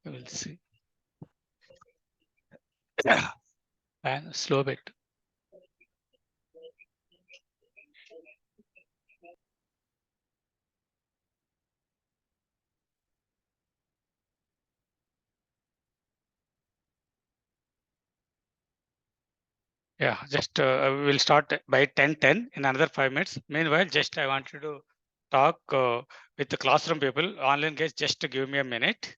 We'll see. And slow bit. Yeah, just we'll start by 10:10 in another 5 minutes. Meanwhile, just I wanted to talk with the classroom people. Online guys, just to give me a minute.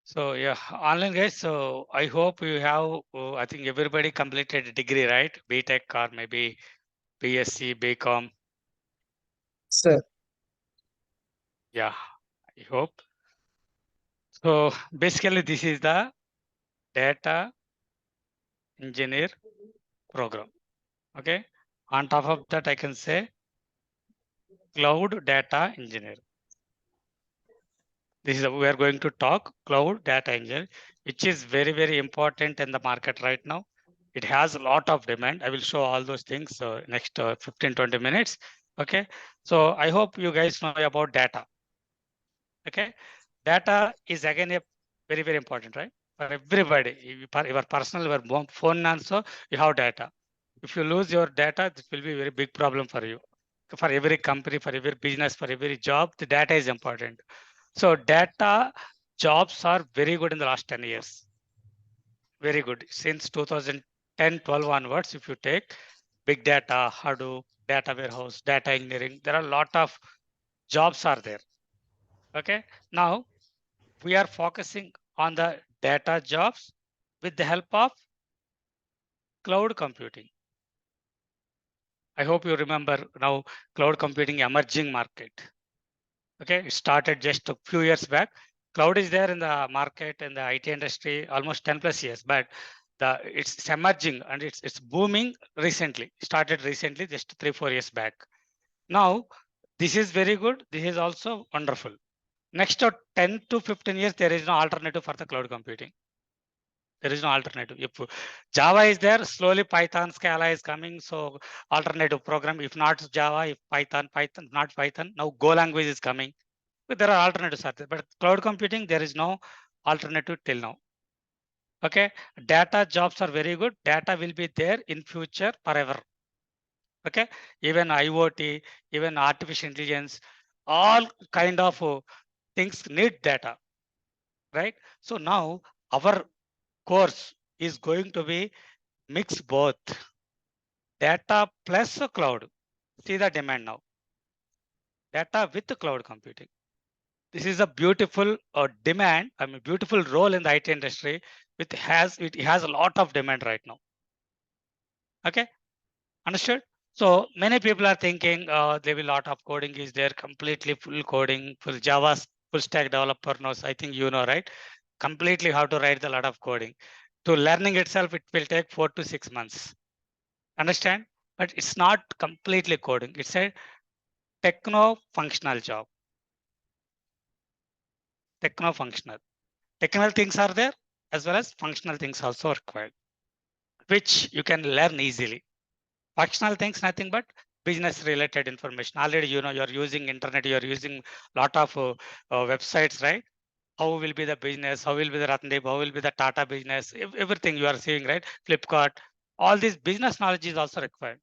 So yeah, online guys. So I hope you have. I think everybody completed a degree, right? BTech or maybe BSc, BCom. Sir, Yeah, I hope. So basically, this is the data engineer program. Okay. On top of that, I can say cloud data engineer. This is we are going to talk cloud data engineer, which is very, very important in the market right now. It has a lot of demand. I will show all those things next 15-20 minutes. Okay. So I hope you guys know about data. Okay. Data is again a very, very important, right? For everybody, for your personal, your phone also, you have data. If you lose your data, this will be a very big problem for you. For every company, for every business, for every job, the data is important. So data jobs are very good in the last 10 years. Very good. Since 2010, 12 onwards, if you take big data, Hadoop, data warehouse, data engineering, there are a lot of jobs are there. Okay. Now we are focusing on the data jobs with the help of cloud computing. I hope you remember now cloud computing emerging market. Okay, it started just a few years back. Cloud is there in the market in the IT industry almost 10 plus years, but it's emerging and it's booming recently. Started recently, just 3-4 years back. Now, this is very good. This is also wonderful. Next 10 to 15 years, there is no alternative for the cloud computing. There is no alternative. If Java is there, slowly Python, Scala is coming. So alternative program, if not Java, if Python, not Python, now Go language is coming. But there are alternatives out there, but cloud computing, there is no alternative till now. Okay, data jobs are very good. Data will be there in future forever. Okay, even IoT, even artificial intelligence, all kind of things need data, right? So now our course is going to be mix both data plus cloud. See the demand now. Data with cloud computing. This is a beautiful demand. I mean, beautiful role in the IT industry. It has a lot of demand right now. Okay, understood. So many people are thinking there will be a lot of coding is there, completely full coding, full Java, full stack developer knows. I think you know, right? Completely how to write a lot of coding. To learning itself, it will take 4 to 6 months. Understand? But it's not completely coding. It's a techno-functional job. Techno-functional. Technical things are there as well as functional things also required, which you can learn easily. Functional things, nothing but business related information. Already, you know, you're using internet, you're using lot of websites, right? How will be the business? How will be the Ratndeep? How will be the Tata business? Everything you are seeing, right? Flipkart, all this business knowledge is also required,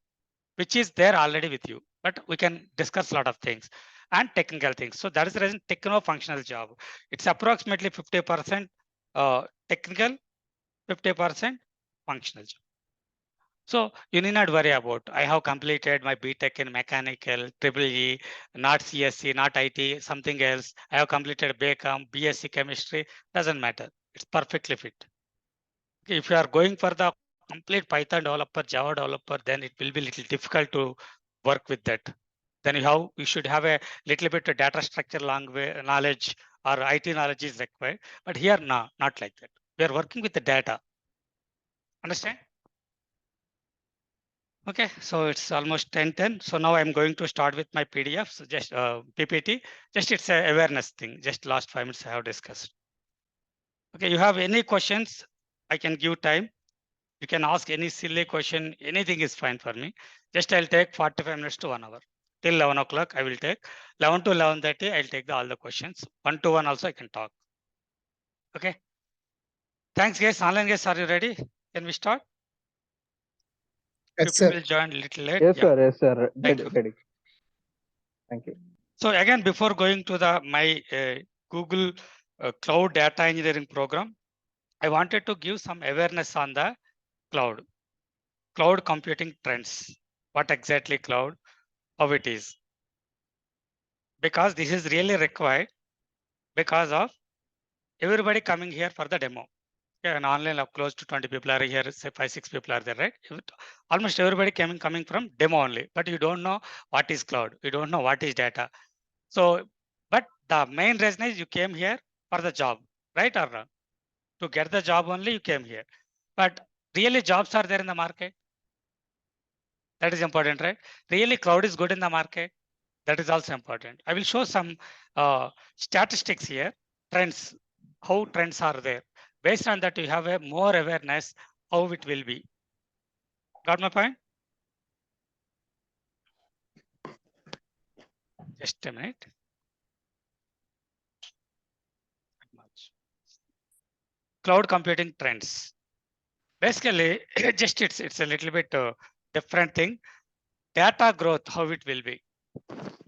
which is there already with you. But we can discuss a lot of things and technical things. So that is the reason techno-functional job. It's approximately 50% technical, 50% functional job. So you need not worry about. I have completed my BTech in mechanical, triple E, not CSC, not IT, something else. I have completed BCom, BSc chemistry. Doesn't matter. It's perfectly fit. If you are going for the complete Python developer, Java developer, then it will be little difficult to work with that. Then you should have a little bit of data structure language knowledge or IT knowledge is required. But here, no, not like that. We are working with the data. Understand? Okay, so it's almost 10:10. So now I'm going to start with my PDF. So just PPT. Just it's a awareness thing. Just last 5 minutes I have discussed. Okay, you have any questions? I can give time. You can ask any silly question. Anything is fine for me. Just I'll take 45 minutes to 1 hour. Till 11 o'clock I will take. 11 to 11:30 I'll take all the questions. 1 to 1 also I can talk. Okay. Thanks guys. Online guys, are you ready? Can we start? Few Yes, sir. people joined a little late. Yes, Yeah. sir. Yes, sir. Thank Ready, you. ready. Thank you. So again, before going to the my Google Cloud Data Engineering program, I wanted to give some awareness on the cloud computing trends. What exactly cloud, how it is, because this is really required because of everybody coming here for the demo. Yeah, and online of close to 20 people are here, say 5, 6 people are there, right? Almost everybody coming from demo only, but you don't know what is cloud. You don't know what is data. So, but the main reason is you came here for the job, right or wrong? To get the job only you came here. But really jobs are there in the market. That is important, right? Really cloud is good in the market. That is also important. I will show some statistics here, trends, how trends are there. Based on that, you have a more awareness how it will be. Got my point? Just a minute. Cloud computing trends. Basically, just it's a little bit different thing. Data growth, how it will be.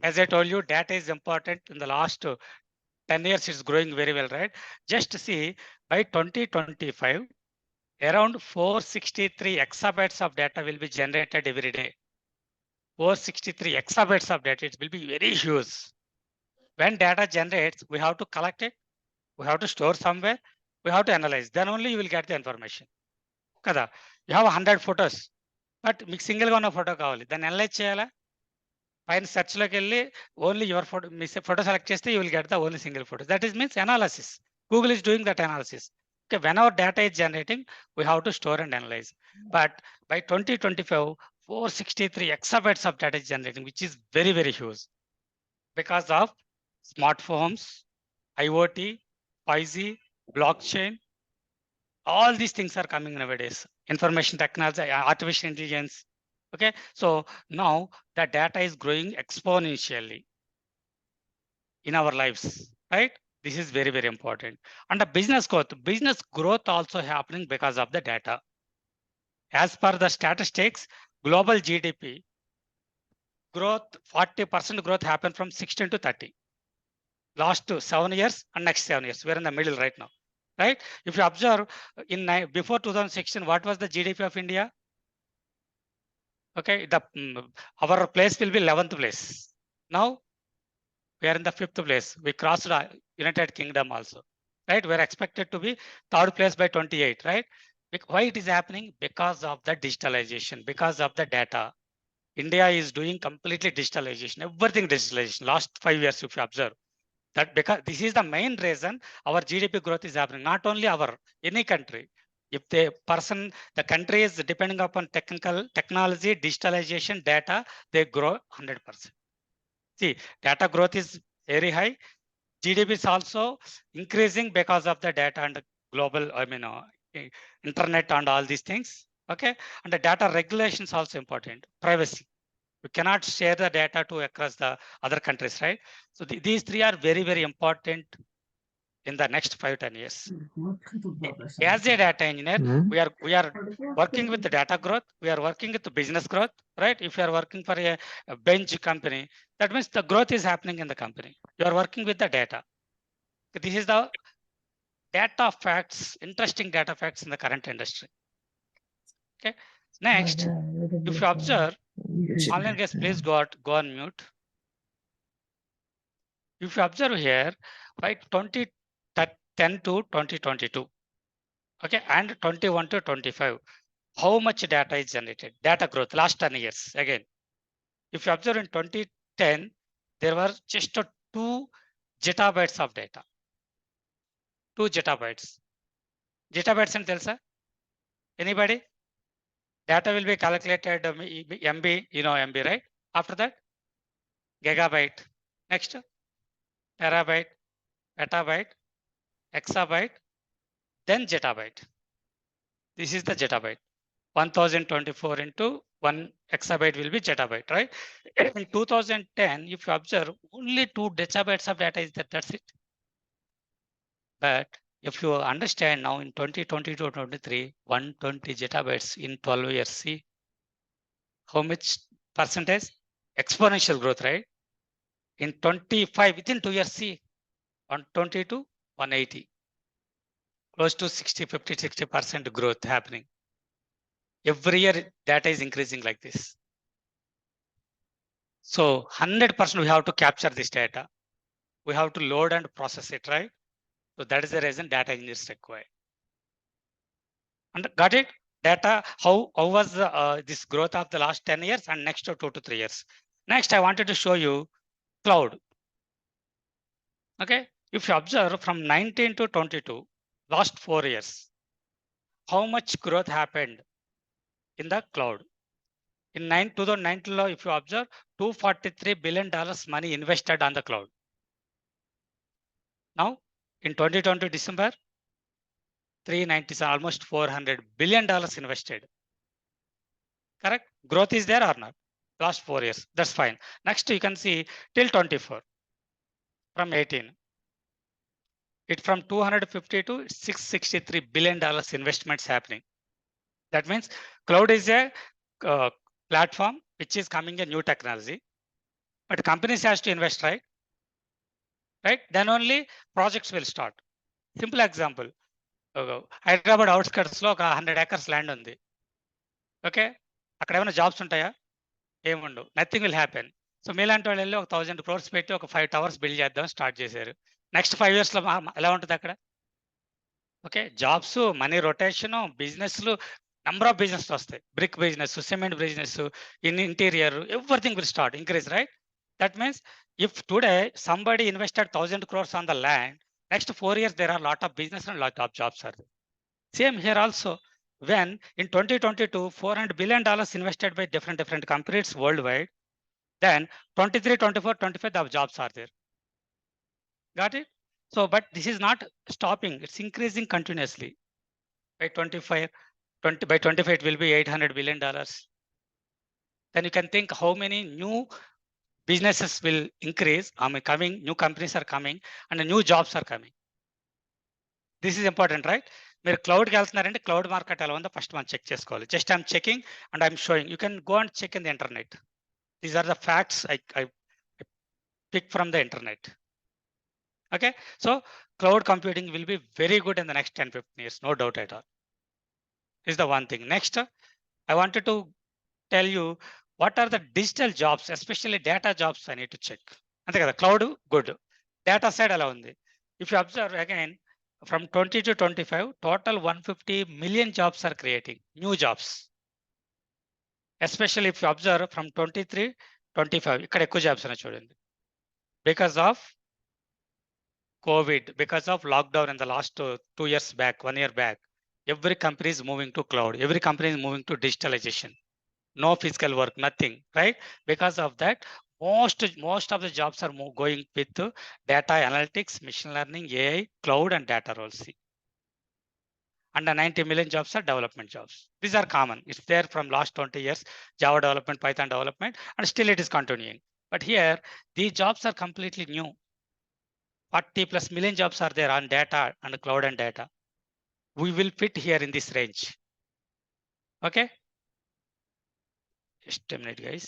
As I told you, data is important. In the last 10 years, it's growing very well, right? Just see, by 2025, around 463 exabytes of data will be generated every day. 463 exabytes of data, it will be very huge. When data generates, we have to collect it, we have to store somewhere, we have to analyze. Then only you will get the information. Kada, you have 100 photos, but మీకు single గా ఉన్న photo కావాలి, దాన్ని analyse చేయాలా? పైన search లోకి వెళ్ళి only your photo మీ ఫోటో సెలెక్ట్ చేస్తే you will get the only single photo. That is means analysis. Google is doing that analysis. Okay, when our data is generating, we have to store and analyze. But by 2025, 463 exabytes of data is generating, which is very, very huge because of smartphones, IoT, 5G, blockchain. All these things are coming nowadays. Information technology, artificial intelligence. Okay, so now the data is growing exponentially in our lives, right? This is very, very important. And the business growth also happening because of the data. As per the statistics, global GDP growth, 40% growth happened from 16 to 30. Last 7 years and next 7 years, we're in the middle right now, right? If you observe before 2016, what was the GDP of India? Okay, our place will be 11th place. Now we are in the 5th place. We crossed United Kingdom also, right? We're expected to be 3rd place by 28, right? Why it is happening? Because of the digitalization, because of the data. India is doing completely digitalization, everything digitalization. Last 5 years, if you observe that, because this is the main reason our GDP growth is happening. Not only any country. If the country is depending upon technology, digitalization, data, they grow 100%. See, data growth is very high. GDP is also increasing because of the data and the global, internet and all these things. Okay, and the data regulation is also important. Privacy. You cannot share the data to across the other countries, right? So these three are very, very important in the next 5-10 years. As a data engineer, we are working with the data growth. We are working with the business growth, right? If you are working for a bench company, that means the growth is happening in the company. You are working with the data. This is the data facts, interesting data facts in the current industry. Okay. Next, if you observe, online guys, please go on mute. If you observe here, by 2010 to 2022, Okay, and 21 to 25. How much data is generated? Data growth last 10 years. Again, if you observe in 2010, there were just 2 zettabytes of data. 2 zettabytes. Zettabytes and telsa? Anybody? Data will be calculated MB, you know MB, right? After that, gigabyte. Next, terabyte, petabyte, exabyte, then zettabyte. This is the zettabyte. 1024 into 1 exabyte will be zettabyte, right? In 2010, if you observe, only 2 zettabytes of data is there. That's it. But if you understand now in 2022 23, 120 zettabytes in 12 years, see how much percentage? Exponential growth, right? In 25, within 2 years, see 120 to 180. Close to 60, 50, 60% growth happening. Every year data is increasing like this. So 100% we have to capture this data. We have to load and process it, right? So that is the reason data engineers required. And got it? Data, how was this growth of the last 10 years and next 2 to 3 years. Next, I wanted to show you cloud. Okay, if you observe from 19 to 22, last 4 years, how much growth happened in the cloud? In 2019, if you observe, $243 billion money invested on the cloud. Now, in 2020 December, 390, almost $400 billion invested. Correct? Growth is there or not? Last 4 years. That's fine. Next, you can see till 24 from 18. It from 250 to $663 billion investments happening. That means cloud is a platform which is coming a new technology, but companies has to invest, right? Right? Then only projects will start. Simple example. Hyderabad outskirts లో ఒక 100 acres land ఉంది. Okay, అక్కడ ఏమైనా jobs ఉంటాయా? ఏముండవు. Nothing will happen. So మీలాంటి వాళ్ళు వెళ్ళి ఒక 1000 crores పెట్టి ఒక 5 towers బిల్డ్ చేద్దాం స్టార్ట్ చేశారు. నెక్స్ట్ 5 years లో ఎలా ఉంటుంది అక్కడ? ఓకే, జాబ్స్, మనీ రొటేషన్, బిజినెస్లు, నంబర్ ఆఫ్ బిజినెస్ వస్తాయి. Brick business, cement business, in interior, everything will start increase, right? That means if today somebody invested 1000 crores on the land, next 4 years there are lot of business and lot of jobs are there. Same here also. When in 2022, $400 billion invested by different companies worldwide, then 23, 24, 25 the jobs are there. Got it? So, but this is not stopping. It's increasing continuously. By 25, 20 by 25 it will be $800 billion. Then you can think how many new businesses will increase. Coming, new companies are coming, and new jobs are coming. This is important, right? మీరు క్లౌడ్కి వెళ్తున్నారంటే cloud market ఎలా ఉందో first మనం check చేసుకోవాలి. Just I'm checking and I'm showing. You can go and check in the internet. These are the facts I pick from the internet. Okay, so cloud computing will be very good in the next 10-15 years, no doubt at all. Is the one thing. Next, I wanted to tell you what are the digital jobs, especially data jobs I need to check. అంతే కదా, cloud good, data side ఎలా ఉంది? If you observe again, from 20 to 25, total 150 million jobs are creating, new jobs. Especially if you observe from 23, 25, ఇక్కడ ఎక్కువ jobs ఉన్నాయి చూడండి. Because of COVID, because of lockdown in the last 2 years back, 1 year back, every company is moving to cloud. Every company is moving to digitalization. No physical work, nothing, right? Because of that, most of the jobs are going with data analytics, machine learning, AI, cloud, and data roles. And the 90 million jobs are development jobs. These are common. It's there from last 20 years, Java development, Python development, and still it is continuing. But here, these jobs are completely new. 40+ million jobs are there on data and cloud and data. We will fit here in this range. Okay? Just a minute, guys.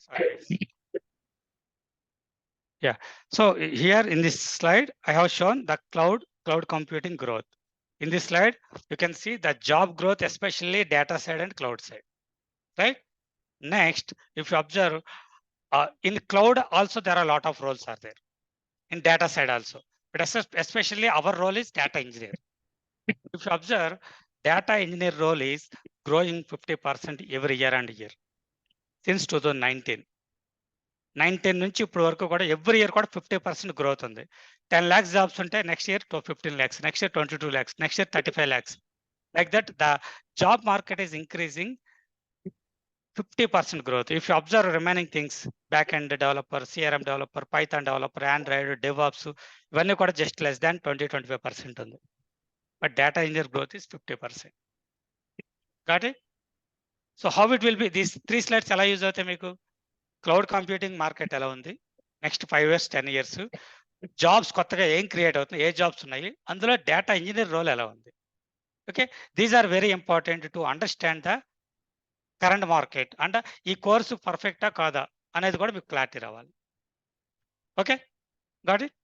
Sorry. So here in this slide, I have shown the cloud computing growth. In this slide, you can see the job growth, especially data side and cloud side, right? Next, if you observe, in cloud also there are a lot of roles are there. In data side also, but especially our role is data engineer. If you observe, data engineer role is growing 50% every year and year since 2019. 19 నుంచి ఇప్పుడు వరకు కూడా every year కూడా 50% growth ఉంది. 10 lakhs jobs ఉంటే next year 15 lakhs, next year 22 lakhs, next year 35 lakhs. Like that, the job market is increasing 50% growth. If you observe remaining things, back-end developer, CRM developer, Python developer, Android, DevOps, ఇవన్నీ కూడా just less than 20-25% ఉంది. But data engineer growth is 50%. Got it? So how it will be? These 3 slides ఎలా use అవుతాయి మీకు? Cloud computing market ఎలా ఉంది? Next 5 years, 10 years. Jobs కొత్తగా ఏం క్రియేట్ అవుతున్నాయి, ఏ జాబ్స్ ఉన్నాయి, అందులో డేటా ఇంజనీర్ రోల్ ఎలా ఉంది? Okay, these are very important to understand the current market. అంటే ఈ కోర్సు పర్ఫెక్టా కాదా అనేది కూడా మీకు క్లారిటీ రావాలి. Okay, got it?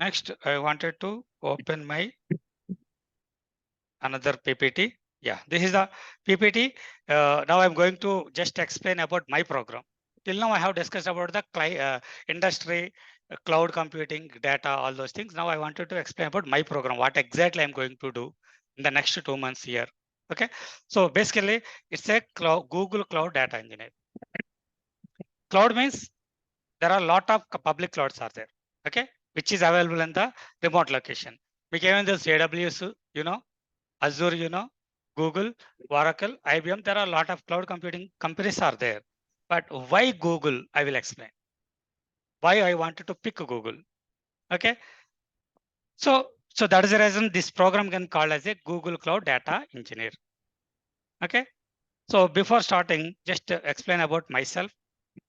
Next I wanted to open my another PPT. Yeah, this is the PPT. Now I'm going to just explain about my program. Till now I have discussed about the industry, cloud computing, data, all those things. Now I wanted to explain about my program, what exactly I'm going to do in the next 2 months here. Okay, so basically it's a Google Cloud Data Engineer. Cloud means there are a lot of public clouds are there, okay, which is available in the remote location. We gave this AWS, you know, Azure, you know, Google, Oracle, IBM, there are a lot of cloud computing companies are there. But why Google? I will explain. Why I wanted to pick Google. Okay. So that is the reason this program can call as a Google Cloud Data Engineer. Okay. So before starting, just explain about myself.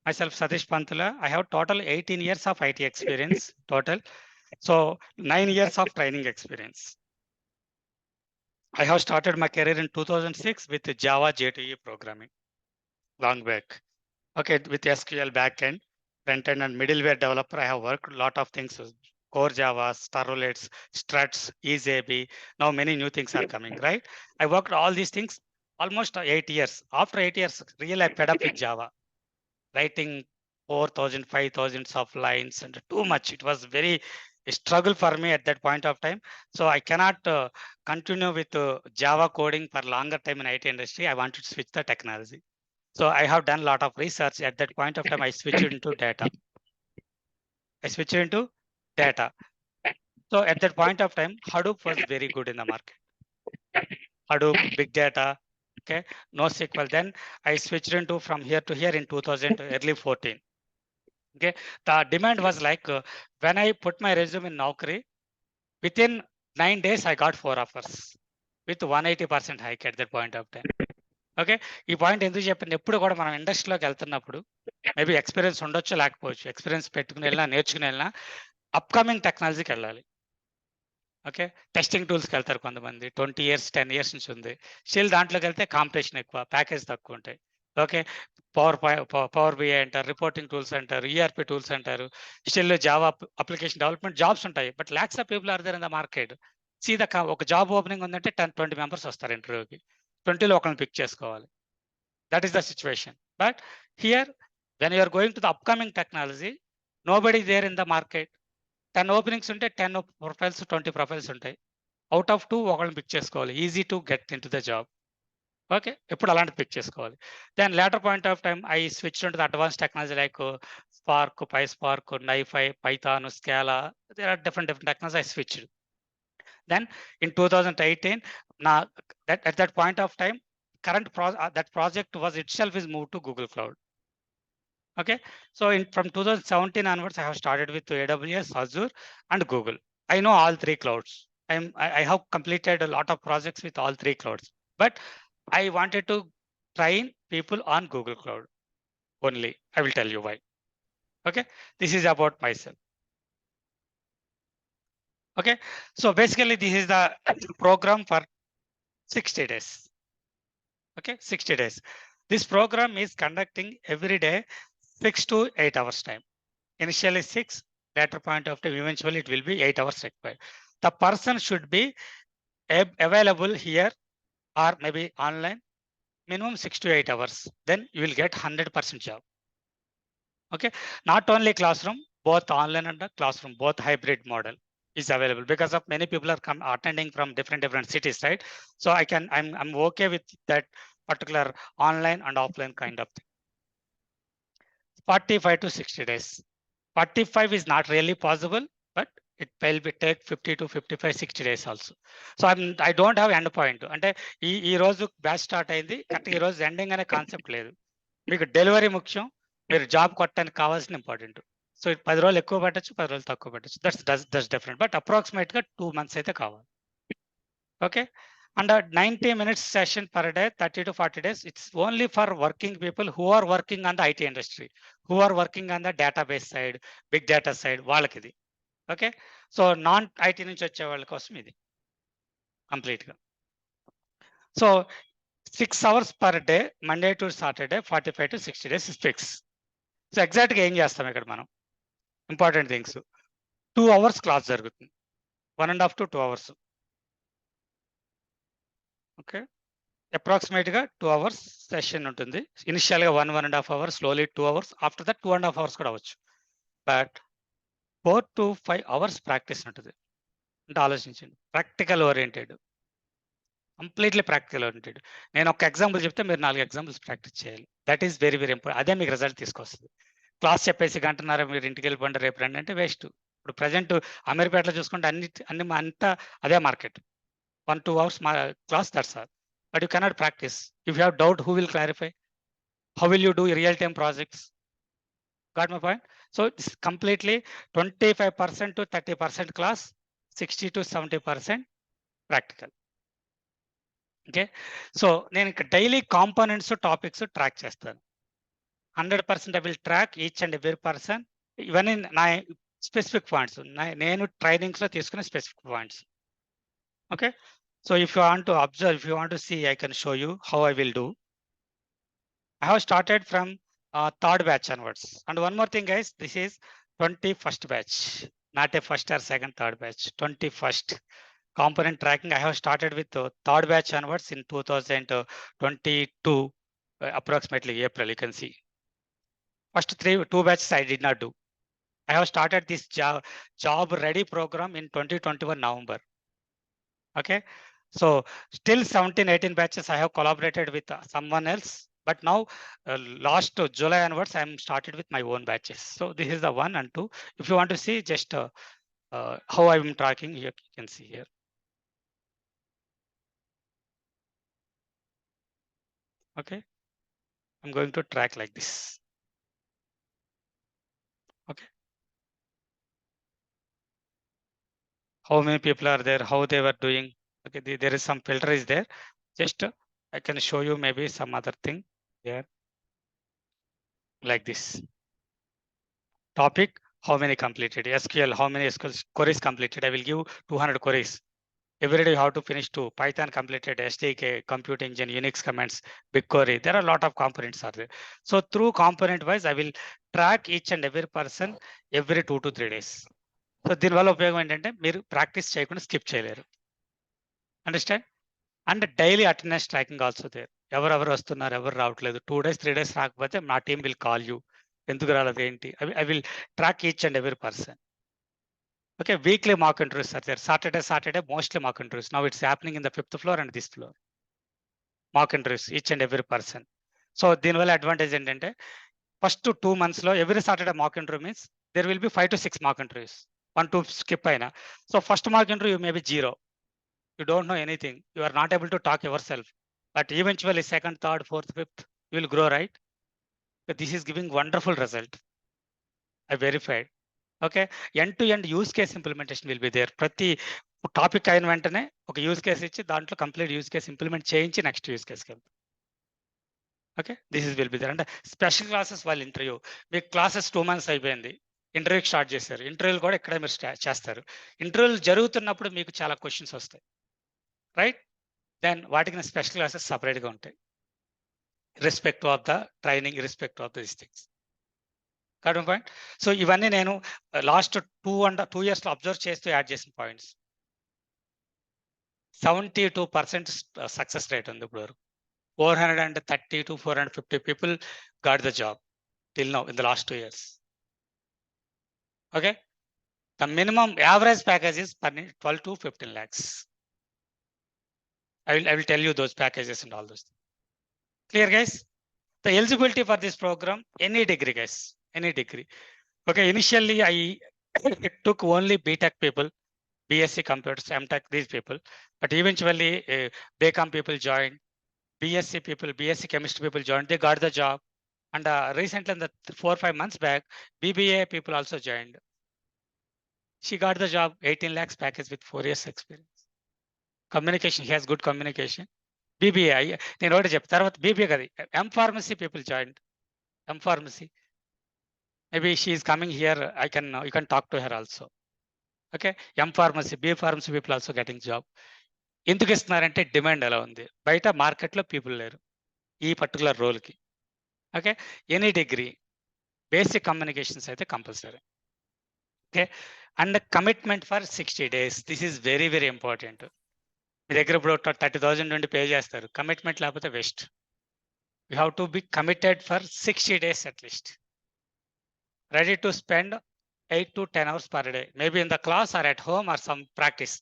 Myself, Satish Pantula. I have total 18 years of IT experience total. So 9 years of training experience. I have started my career in 2006 with Java J2E programming, long back. Okay, with SQL backend, front-end and middleware developer, I have worked a lot of things, core Java, Starolets, struts, EZB. Now many new things are coming, right? I worked all these things almost 8 years. After 8 years, really I fed up with Java, writing 4,000, 5,000 of lines and too much. It was very a struggle for me at that point of time. So I cannot continue with Java coding for longer time in IT industry. I wanted to switch the technology. So I have done a lot of research. At that point of time, I switched into data. So at that point of time, Hadoop was very good in the market. Hadoop, big data, okay, NoSQL. Then I switched into from here to here in 2000, early 14. Okay, the demand was like when I put my resume in Naukri, within 9 days I got 4 offers with 180% hike at that point of time. Okay, ఈ point ఎందుకు చెప్పండి, ఎప్పుడు కూడా మనం ఇండస్ట్రీలోకి వెళ్తున్నప్పుడు maybe experience ఉండొచ్చు, లేకపోవచ్చు. ఎక్స్పీరియన్స్ పెట్టుకుని వెళ్ళినా, నేర్చుకుని వెళ్ళినా, అప్కమింగ్ టెక్నాలజీకి వెళ్ళాలి. ఓకే, టెస్టింగ్ టూల్స్కి వెళ్తారు కొంతమంది, 20 years 10 years నుంచి ఉంది. స్టిల్ దాంట్లోకి వెళ్తే కాంపిటీషన్ ఎక్కువ, ప్యాకేజ్ తక్కువ ఉంటాయి. ఓకే, పవర్ బిఐ అంటారు, రిపోర్టింగ్ టూల్స్ అంటారు, ఈఆర్పి టూల్స్ అంటారు. Still Java application development jobs ఉంటాయి, but lacks of people are there in the market. సీదా ఒక జాబ్ ఓపెనింగ్ ఉందంటే 10-20 members వస్తారు ఇంటర్వ్యూకి, 20లో ఒకరిని పిక్ చేసుకోవాలి. That is the situation. But here, when you are going to the upcoming technology, nobody there in the market. 10 openings unte 10 profiles, 20 profiles ఉంటాయి. Out of 2 ఒకళ్ళని pick చేసుకోవాలి. Easy to get into the job. Okay, ఎప్పుడు అలాంటి pick చేసుకోవాలి. Then later point of time, I switched into the advanced technology like Spark, PySpark, NiFi, Python, Scala. There are different technologies I switched. Then in 2018, at that point of time, that project was itself is moved to Google Cloud. Okay, so from 2017 onwards, I have started with AWS, Azure, and Google. I know all 3 clouds. I have completed a lot of projects with all 3 clouds, but I wanted to train people on Google Cloud only. I will tell you why. Okay, this is about myself. Okay, so basically this is the program for 60 days. Okay, 60 days. This program is conducting every day 6 to 8 hours time. Initially 6, later point of time, eventually it will be 8 hours required. The person should be available here or maybe online minimum 6 to 8 hours. Then you will get 100% job. Okay, not only classroom, both online and classroom, both hybrid model is available because of many people are attending from different cities, right? So I'm okay with that particular online and offline kind of thing. 45 to 60 days. 45 is not really possible, but it will be take 50 to 55, 60 days also. So I don't have end point. అంటే ఈ రోజు batch start అయింది, correct ఈ రోజు ending అనే concept లేదు. మీకు delivery ముఖ్యం, మీరు జాబ్ కొట్టడానికి కావాల్సిన ఇంపార్టెంట్. సో 10 రోజులు ఎక్కువ పట్టచ్చు, 10 రోజులు తక్కువ పట్టచ్చు. That's different. బట్ అప్రాక్సిమేట్ గా 2 months అయితే కావాలి. Okay, and 90 minutes session per day, 30 to 40 days. It's only for working people who are working on the IT industry, who are working on the database side, big data side, వాళ్ళకి ఇది. Okay, so non IT నుంచి వచ్చే వాళ్ళ కోసం ఇది complete గా. So 6 hours per day, Monday to Saturday, 45 to 60 days fix. So exact గా ఏం చేస్తాం ఇక్కడ మనం? Important things. 2 hours క్లాస్ జరుగుతుంది, 1.5 to 2 hours. ఓకే, అప్రాక్సిమేట్ గా 2 hours సెషన్ ఉంటుంది. ఇనిషియల్ గా 1.5 hours, slowly 2 hours, after that 2.5 hours కూడా అవ్వచ్చు. బట్ 4 to 5 hours ప్రాక్టీస్ ఉంటుంది. అంటే ఆలోచించండి, practical oriented, completely practical oriented. నేను ఒక ఎగ్జాంపుల్ చెప్తే మీరు 4 examples ప్రాక్టీస్ చేయాలి. That is very very important. అదే మీకు రిజల్ట్ తీసుకొస్తుంది. క్లాస్ చెప్పేసి గంటన్నర మీరు ఇంటికి వెళ్ళిపోండి రేపు రండి అంటే వేస్ట్. ఇప్పుడు ప్రజెంట్ అమీర్పేటలో చూసుకుంటే అన్ని అంతా అదే market. 1-2 hours class, that's all. But you cannot practice. If you have doubt, who will clarify? How will you do real-time projects? Got my point? So it's completely 25% to 30% class, 60 to 70% practical. Okay. So నేను daily components topics track చేస్తాను. 100% I will track each and every person, even in నా specific points. నేను trainings లో తీసుకునే specific points. Okay. So if you want to observe, if you want to see, I can show you how I will do. I have started from 3rd batch onwards. And one more thing, guys, this is 21st batch, not a first or second, 3rd batch, 21st. Component tracking, I have started with 3rd batch onwards in 2022, approximately April, you can see. First 2 batches I did not do. I have started this job ready program in 2021 November. Okay, so still 17-18 batches I have collaborated with someone else, but now last July onwards I am started with my own batches. So this is the 1 and 2. If you want to see just how I am tracking, you can see here. Okay, I'm going to track like this. Okay, how many people are there, how they were doing. Okay, there is some filter is there. Just I can show you maybe some other thing here, like this. Topic, how many completed? SQL, how many SQL queries completed? I will give 200 queries. Every day you have to finish 2. Python completed, SDK, compute engine, Unix commands, BigQuery. There are a lot of components are there. So through component wise, I will track each and every person every 2 to 3 days. So దీనివల్ల ఉపయోగం ఏంటంటే మీరు practice చేయకుండా skip చేయలేరు. Understand? And daily attendance tracking also there. ఎవరెవరు వస్తున్నారు, ఎవరు రావట్లేదు. 2 days 3 days రాకపోతే మా టీమ్ విల్ కాల్ యూ. ఎందుకు రాలేదు ఏంటి? I will track each and every person. Okay, weekly mock interviews are there. Saturday, mostly mock interviews. Now it's happening in the 5th floor and this floor. Mock interviews, each and every person. So దీనివల్ల advantage ఏంటంటే first 2 months లో every Saturday mock interview means there will be 5 to 6 mock interviews. 1-2 skip అయినా. So first mock interview you may be 0. You don't know anything. You are not able to talk yourself. But eventually 2nd, 3rd, 4th, 5th, you will grow, right? But this is giving wonderful result. I verified. Okay, end-to-end use case implementation will be there. ప్రతి topic అయిన వెంటనే ఒక use case ఇచ్చి దాంట్లో complete use case implement చేయించి next use కేస్కి వెళ్తాం. Okay, this is will be there. అంటే స్పెషల్ క్లాసెస్ వాళ్ళ ఇంటర్వ్యూ, మీకు క్లాసెస్ 2 months అయిపోయింది, ఇంటర్వ్యూకి స్టార్ట్ చేశారు. ఇంటర్వ్యూలు కూడా ఇక్కడే మీరు చేస్తారు. ఇంటర్వ్యూలు జరుగుతున్నప్పుడు మీకు చాలా క్వశ్చన్స్ వస్తాయి, రైట్? దెన్ వాటికి స్పెషల్ క్లాసెస్ సపరేట్గా ఉంటాయి. irrespective of the training, irrespective of these things. Got point? So ఇవన్నీ నేను లాస్ట్ 2 years అబ్జర్వ్ చేస్తూ యాడ్ చేసిన పాయింట్స్. 72% సక్సెస్ రేట్ ఉంది ఇప్పుడు. 430 to 450 people got the job till now in the last 2 years. Okay. The minimum average package is 12 to 15 lakhs. I will tell you those packages and all those things. Clear, guys? The eligibility for this program, any degree, guys, any degree. Okay, initially it took only BTech people, BSc computers, MTech, these people, but eventually BCom people joined, BSc people, BSc chemistry people joined, they got the job. And recently, in the 4 or 5 months back, BBA people also joined. She got the job, 18 lakhs package with 4 years experience. Communication, he has good communication. BBA, నేను ఒకటి చెప్తాను తర్వాత BBA కదా, M pharmacy people joined. M pharmacy. Maybe she is coming here. You can talk to her also. Okay, M pharmacy, B pharmacy people also getting job. ఎందుకు ఇస్తున్నారంటే demand ఎలా ఉంది, బయట మార్కెట్లో పీపుల్ లేరు ఈ పర్టికులర్ రోల్కి. Okay, any degree, basic communications అయితే compulsory. Okay, and commitment for 60 days. This is very very important. మీ దగ్గర ఇప్పుడు 30,000 నుండి పే చేస్తారు, కమిట్మెంట్ లేకపోతే waste. You have to be committed for 60 days at least. Ready to spend 8 to 10 hours per day, maybe in the class or at home or some practice.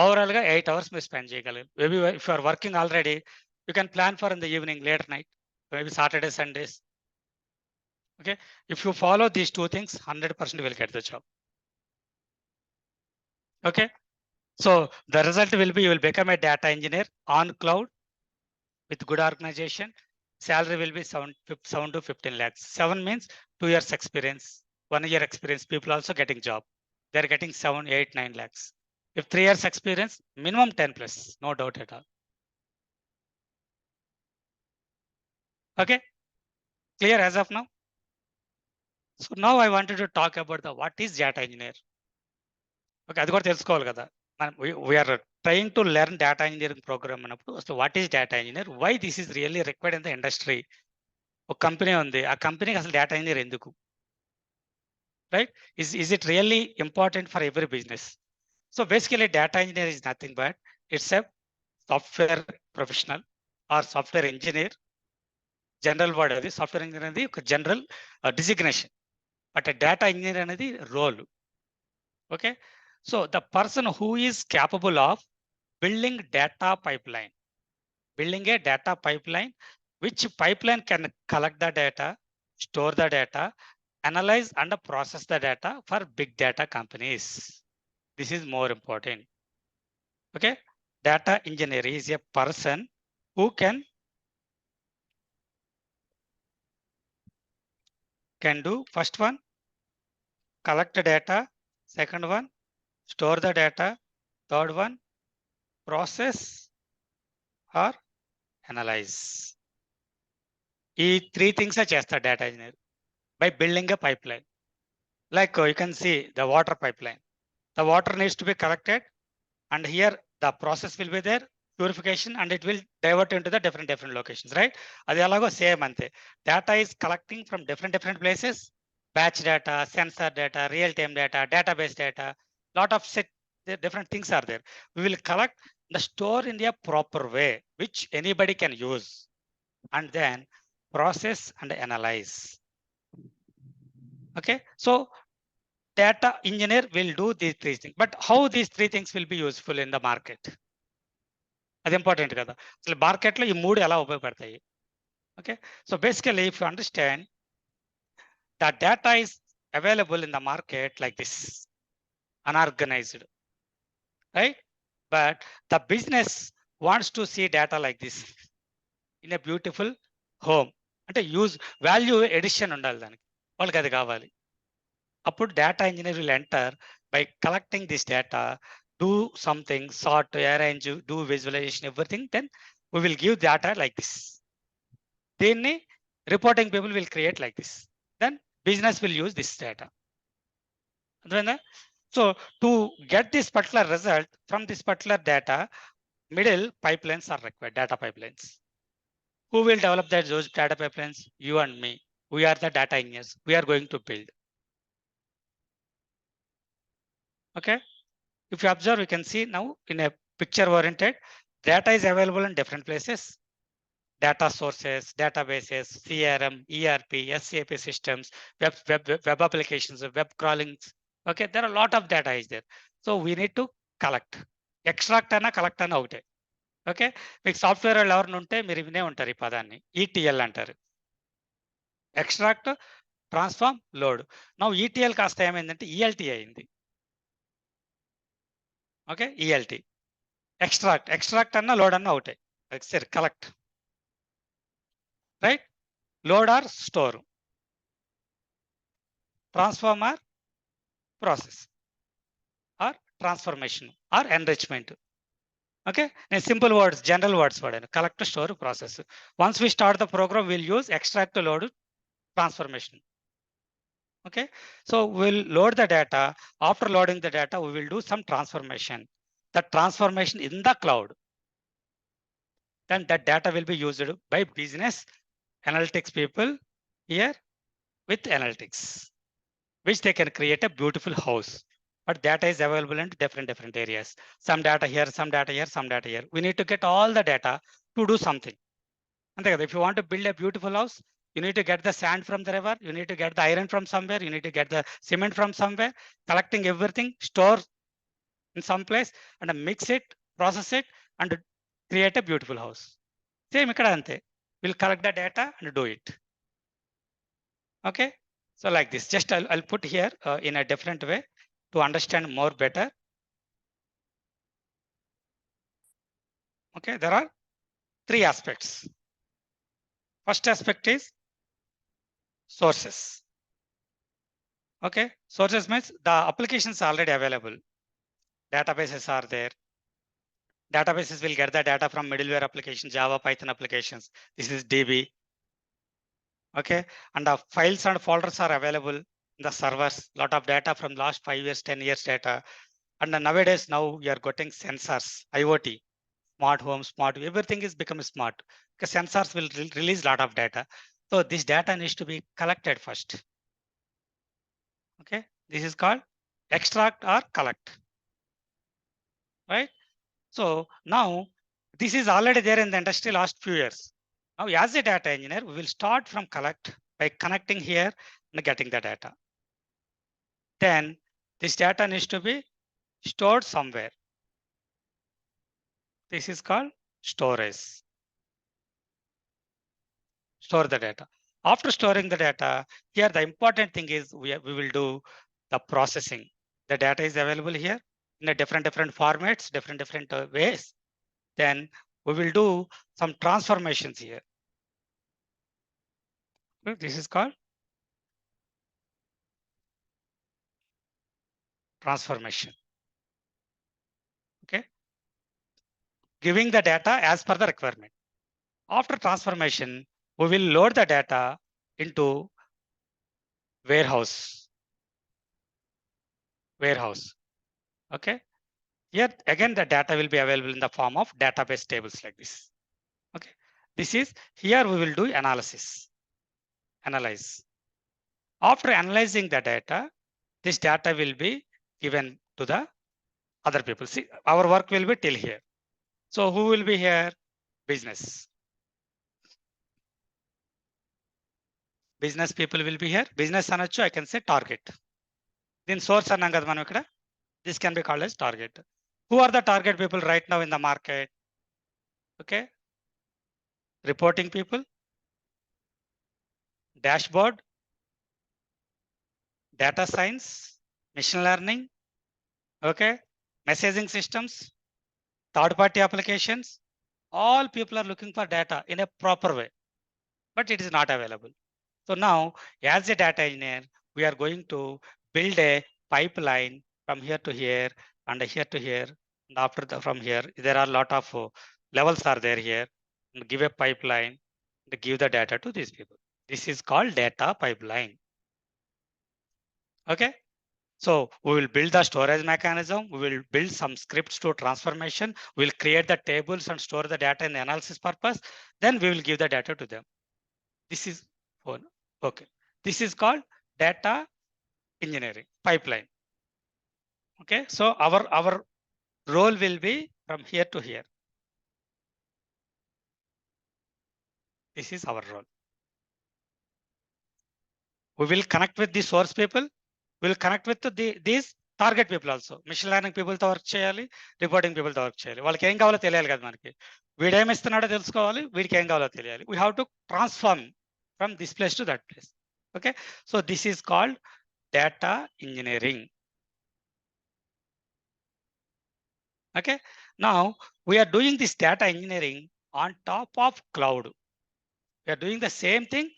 Overall గా 8 hours మీరు spend చేయగలరు. Maybe if you are working already, you can plan for in the evening, late night, maybe Saturday, Sundays. Okay, if you follow these 2 things, 100% will get the job. Okay, so the result will be you will become a data engineer on cloud with good organization. Salary will be 7 to 15 lakhs. 7 means 2 years experience. 1 year experience people also getting job. They're getting 7, 8, 9 lakhs. If 3 years experience, minimum 10 plus, no doubt at all. Okay, clear as of now? So now I wanted to talk about the what is data engineer. Okay, అది కూడా తెలుసుకోవాలి కదా. We are trying to learn data engineering program అన్నప్పుడు, so what is data engineer? Why this is really required in the industry? ఒక company ఉంది, ఆ కంపెనీకి అసలు డేటా ఇంజనీర్ ఎందుకు? Right? Is it really important for every business? So basically data engineer is nothing but it's a software professional or software engineer. General word అది software engineer అనేది ఒక general designation, but data engineer అనేది role. Okay, so the person who is capable of building data pipeline, building a data pipeline which pipeline can collect the data, store the data, analyze and process the data for big data companies. This is more important. Okay, data engineer is a person who can do first one, collect the data, second one, store the data, third one, process or analyze. ఈ 3 things are చేస్తారు data engineer by building a pipeline. Like you can see the water pipeline. The water needs to be collected, and here the process will be there, purification, and it will divert into the different locations, right? అది ఎలాగో same అంతే. Data is collecting from different places, batch data, sensor data, real time data, database data, lot of different things are there. We will collect the store in a proper way which anybody can use, and then process and analyze. Okay, so data engineer will do these 3 things, but how these 3 things will be useful in the market? అది important కదా, అసలు మార్కెట్లో ఈ 3 ఎలా ఉపయోగపడతాయి? Okay, so basically if you understand, the data is available in the market like this, unorganized, right? But the business wants to see data like this in a beautiful home. అంటే use value addition ఉండాలి దానికి, వాళ్ళకి అది కావాలి. అప్పుడు data engineer will enter by collecting this data, do something, sort, arrange, do visualization, everything, then we will give data like this. Then reporting people will create like this. Then business will use this data. So to get this particular result from this particular data, middle pipelines are required, data pipelines. Who will develop those data pipelines? You and me. We are the data engineers. We are going to build. Okay. If you observe, you can see now in a picture oriented, data is available in different places. Data sources, databases, CRM, ERP, SAP systems, web applications, web crawlings. Okay, there are a lot of data is there. So we need to collect. Extract and collect and out. Okay మీకు software వాళ్ళు ఎవరిని ఉంటే మీరు వినే ఉంటారు ఈ పదాన్ని ETL అంటారు ఎక్స్ట్రాక్ట్ ట్రాన్స్ఫార్మ్ లోడ్ నా ఈటీఎల్ కాస్త ఏమైందంటే ఈఎల్టీ అయింది ఓకే ఈఎల్టీ ఎక్స్ట్రాక్ట్ అన్న లోడ్ అన్న అవుతాయి సరే collect right load or store transform or process or transformation or enrichment okay in simple words general words collect store process once we start the program we'll use extract to load transformation okay so we'll load the data after loading the data we will do some transformation the transformation in the cloud then that data will be used by business analytics people here with analytics which they can create a beautiful house but data is available in different areas. Some data here, some data here, some data here. We need to get all the data to do something. And if you want to build a beautiful house, you need to get the sand from the river, you need to get the iron from somewhere, you need to get the cement from somewhere, collecting everything, store in some place, and mix it, process it, and create a beautiful house. Same ikkada ante. We'll collect the data and do it. Okay. So like this, just I'll put here in a different way to understand more better. Okay, there are three aspects. First aspect is sources. Okay, sources means the applications are already available. Databases are there. Databases will get the data from middleware applications, Java, Python applications. This is DB. Okay, and the files and folders are available in the servers. Lot of data from last 5 years, 10 years data. And nowadays, now we are getting sensors, IoT. Smart home, smart, everything is becoming smart because sensors will release a lot of data. So this data needs to be collected first. Okay, this is called extract or collect, right? So now this is already there in the industry last few years. Now as a data engineer, we will start from collect by connecting here and getting the data. Then this data needs to be stored somewhere. This is called storage. Store the data. After storing the data, here the important thing is we will do the processing. The data is available here in a different formats, different ways. Then we will do some transformations here. This is called transformation. Okay, giving the data as per the requirement. After transformation, we will load the data into warehouse. Okay, here again the data will be available in the form of database tables like this. Okay, this is here we will do analyze. After analyzing the data, this data will be given to the other people. See, our work will be till here. So who will be here? Business. Business people will be here. Business anachu, I can say target. Then source annam kada manam ikkada. This can be called as target. Who are the target people right now in the market? Okay. Reporting people, dashboard, data science, machine learning, okay, messaging systems, third-party applications. All people are looking for data in a proper way, but it is not available. So now, as a data engineer, we are going to build a pipeline from here to here and here to here. And after from here, there are a lot of levels are there here. And give a pipeline to give the data to these people. This is called data pipeline. Okay. So we will build the storage mechanism. We will build some scripts to transformation. We'll create the tables and store the data in the analysis purpose. Then we will give the data to them. This is one. Okay. This is called data engineering pipeline. Okay. So our role will be from here to here. This is our role. We will connect with the source people. We will connect with these target people also. Machine learning people తో work చేయాలి, reporting people తో work చేయాలి. వాళ్ళకి ఏం కావాలో తెలియాలి కదా మనకి. వీడు ఏమి ఇస్తున్నాడో తెలుసుకోవాలి, వీడికి ఏం కావాలో తెలియాలి. We have to transform from this place to that place. Okay. So this is called data engineering. Okay. Now we are doing this data engineering on top of cloud. We are doing the same thing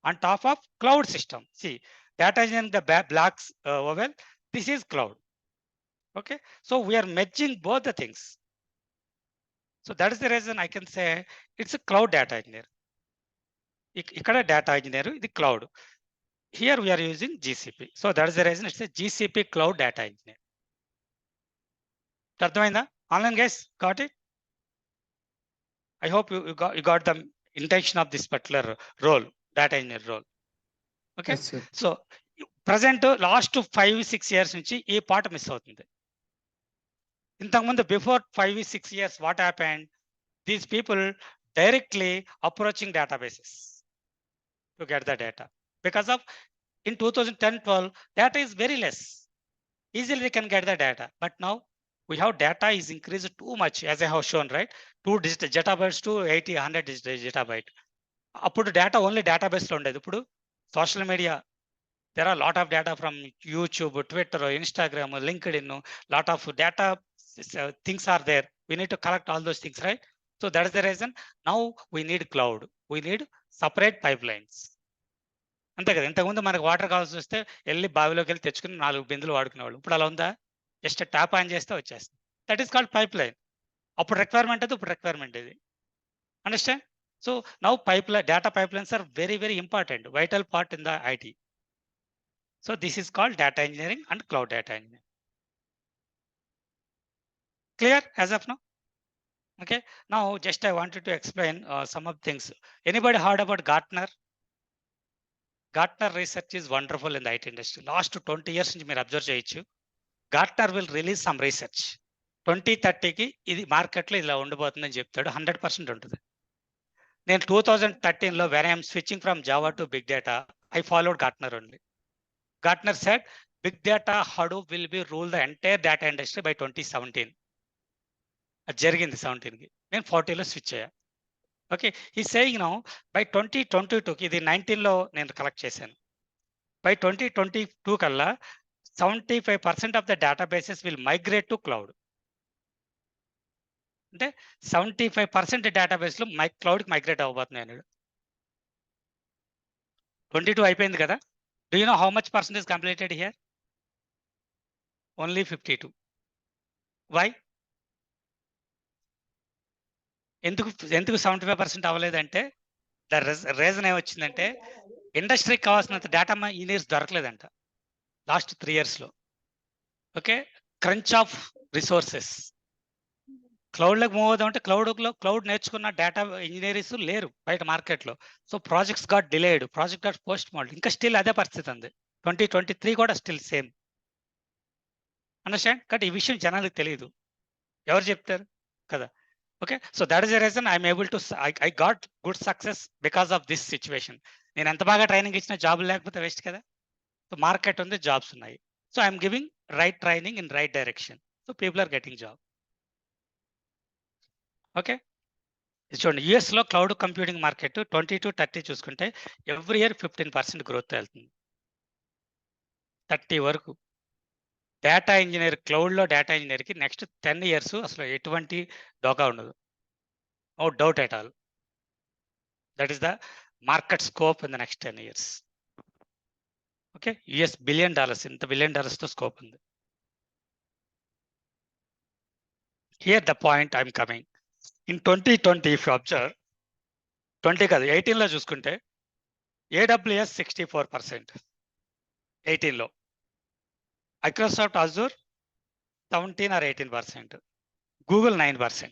on top of cloud system. See, data engineering, the blacks oval, this is cloud. Okay. So we are merging both the things. So that is the reason I can say it's a cloud data engineer. Ikkada data engineer, the cloud. Here we are using GCP. So that is the reason it's a GCP cloud data engineer. Aర్థమైందా? Online guys, got it? I hope you got the intention of this particular role, data engineer role. Okay. Yes, sir. So present last 5-6 years నుంచి ఈ part miss అవుతుంది. ఇంతకుముందు before 5-6 years what happened? These people directly approaching databases to get the data. Because of in 2010-12, data is very less. Easily they can get the data. But now we have data is increased too much, as I have shown, right? 2 digital zettabytes to 80-100 zettabyte. అప్పుడు data only database లో ఉండేది. ఇప్పుడు social media, there are a lot of data from YouTube, Twitter, Instagram, LinkedIn, lot of data things are there. We need to collect all those things, right? So that is the reason now we need cloud. We need separate pipelines. అంతే కదా. ఇంతకుముందు మనకు water కావాల్సి వస్తే వెళ్ళి బావిలోకి వెళ్ళి తెచ్చుకుని 4 బిందులు వాడుకునేవాళ్ళు. ఇప్పుడు అలా ఉందా? జస్ట్ ట్యాప్ ఆన్ చేస్తే వచ్చేస్తుంది. That is called pipe line. అప్పుడు రిక్వైర్మెంట్ అది, ఇప్పుడు రిక్వైర్మెంట్ ఇది. Understand? So now pipeline data pipelines are very, very important, vital part in the IT. So this is called data engineering and cloud data engineering. Clear as of now? Okay. Now just I wanted to explain some of things. Anybody heard about Gartner? Gartner research is wonderful in the IT industry. Last 20 years నుంచి మీరు observe చేయొచ్చు. Gartner will release some research. 2030కి ఇది మార్కెట్లో ఇలా ఉండబోతుందని చెప్తాడు. 100% ఉంటుంది. నేను 2013లో when I am switching from Java to big data, I followed Gartner only. Gartner said big data Hadoop will be rule the entire data industry by 2017. అది జరిగింది 17కి. నేను 40లో స్విచ్ అయ్యా. ఓకే. ఈ సేయింగ్ నౌ బై 2022కి, ఇది 19లో నేను collect చేశాను. By 2022 కల్లా 75% of the databases will migrate to cloud. అంటే 75% డేటాబేస్లు క్లౌడ్కి మైగ్రేట్ అవ్వబోతున్నాయి అన్నాడు. 22 అయిపోయింది కదా. Do you know how much percentage completed here? Only 52. Why? ఎందుకు 75% అవ్వలేదంటే ద రీజన్ ఏమొచ్చిందంటే ఇండస్ట్రీకి కావాల్సినంత డేటా ఇంజనీర్స్ దొరకలేదంట లాస్ట్ 3 yearsలో. ఓకే. Crunch of resources. క్లౌడ్లోకి మూవ్ అవుదాం అంటే క్లౌడ్ నేర్చుకున్న డేటా ఇంజనీర్స్ లేరు బయట మార్కెట్లో. So projects got delayed, project got post mould. ఇంకా స్టిల్ అదే పరిస్థితి ఉంది. 2023 కూడా స్టిల్ సేమ్. అండర్స్టాండ్? కాబట్టి ఈ విషయం జనాలకు తెలియదు. ఎవరు చెప్తారు కదా. Okay, so that is the reason I'm able to, I got good success because of this situation. నేను ఎంత బాగా ట్రైనింగ్ ఇచ్చినా జాబ్ లేకపోతే వేస్ట్ కదా. సో మార్కెట్ ఉంది, జాబ్స్ ఉన్నాయి. So I'm giving right training in right direction. So people are getting job. Okay. చూడండి, యుఎస్లో క్లౌడ్ కంప్యూటింగ్ మార్కెట్ 20-30 చూసుకుంటే ఎవ్రీ ఇయర్ 15% గ్రోత్ వెళ్తుంది. 30 వరకు. డేటా ఇంజనీర్, క్లౌడ్లో డేటా ఇంజనీర్కి నెక్స్ట్ 10 years అసలు ఎటువంటి డోకా ఉండదు. No doubt at all. That is the market scope in the next 10 years. Okay. US $1 billion, ఇంత $1 billion తో స్కోప్ ఉంది. Here the point I'm coming. In 2020 if you observe, 20 కాదు 18లో చూసుకుంటే AWS 64%, 18లో Microsoft Azure 17 or 18%. Google 9%.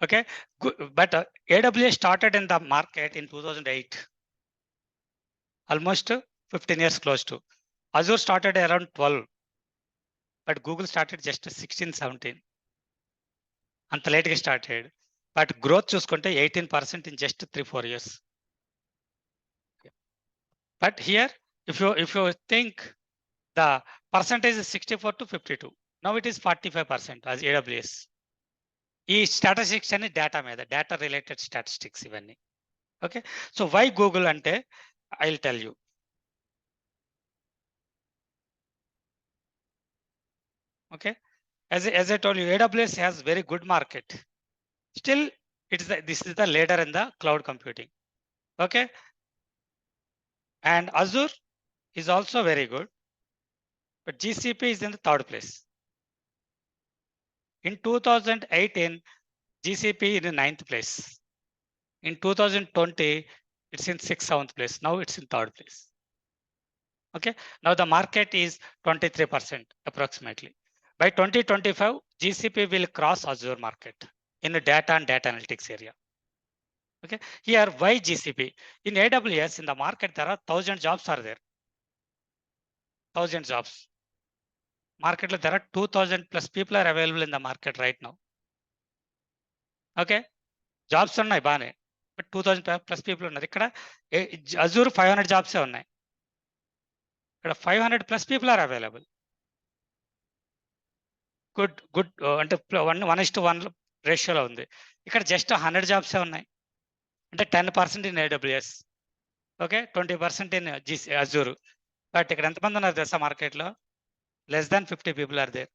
Okay, but AWS started in the market in 2008, almost 15 years close to. Azure started around 12, but Google started just 16, 17. అంత లేట్గా started. But growth చూసుకుంటే 18% in just 3-4 years. But here, if you think the percentage is 64 to 52, now it is 45% as AWS. ఈ statistics అన్ని data మీద, data related statistics ఇవన్నీ. Okay, so why Google అంటే I will tell you. Okay, as I told you, AWS has very good market. Still, this is the leader in the cloud computing. Okay, and Azure is also very good, but GCP is in the third place. In 2018, GCP in the 9th place. In 2020, it's in 6th, 7th place. Now it's in third place. Okay, now the market is 23% approximately. By 2025, GCP will cross Azure market in the data and data analytics area. Okay, here why GCP? In AWS, in the market, there are 1,000 jobs are there. 1,000 jobs. Market, there are 2,000 plus people are available in the market right now. Okay, jobs ఉన్నాయి బానే, but 2,000 plus people ఉన్నారు. ఇక్కడ Azure 500 jobs ఉన్నాయి. ఇక్కడ 500 plus people are available. Good అంటే 1:1 రేషియోలో ఉంది. ఇక్కడ జస్ట్ 100 జాబ్సే ఉన్నాయి, అంటే 10% in AWS. Okay, 20% in Azure. But ఇక్కడ ఎంతమంది ఉన్నారు తెలుసా మార్కెట్లో? less than 50 people are there.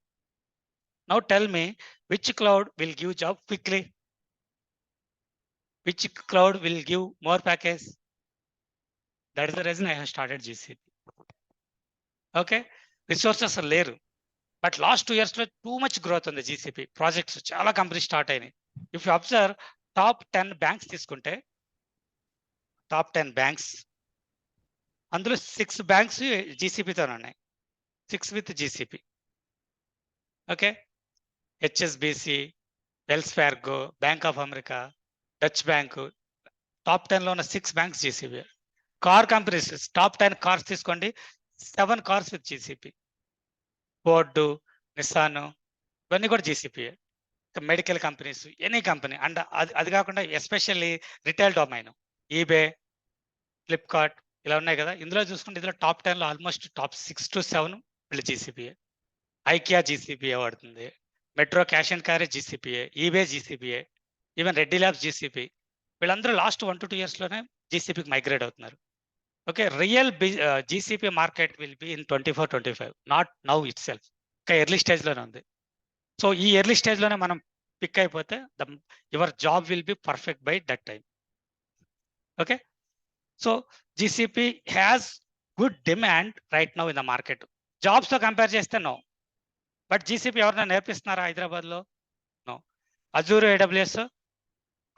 Now tell me, which cloud will give job quickly? Which cloud will give more package? That is the reason I have started GCP. Okay, resources are లేరు, but last 2 years లో too much growth ఉంది. GCP projects చాలా company start అయినాయి. If you observe top 10 banks తీసుకుంటే, top 10 banks, అందులో 6 banks GCPతో ఉన్నాయి. 6 with GCP. Okay, HSBC, Wells Fargo, Bank of America, Deutsche Bank, top 10 లో ఉన్న 6 banks GCP. Car companies top 10 cars తీసుకోండి, 7 cars with GCP. Ford, Nissan, ఇవన్నీ కూడా GCP. Medical companies, any company. And అది కాకుండా especially retail domain, eBay, Flipkart ఇలా ఉన్నాయి కదా. ఇందులో చూసుకుంటే ఇందులో టాప్ 10 లో ఆల్మోస్ట్ టాప్ 6 to 7 వీళ్ళు GCP. ఐకియా GCP వాడుతుంది, metro cash and carry GCP, eBay GCP, even Reddy labs GCP. వీళ్ళందరూ లాస్ట్ 1 to 2 years లోనే GCPకి మైగ్రేట్ అవుతున్నారు. Okay, real GCP market will be in 24-25, not now it self. ఇంకా early stage లోనే ఉంది. So ఈ early stage లోనే మనం పిక్ అయిపోతే your job will be perfect by that time. Okay, so GCP has good demand right now in the market. Jobs తో compare చేస్తే no, but GCP ఎవరైనా నేర్పిస్తున్నారా హైదరాబాద్ లో? No. Azure, AWS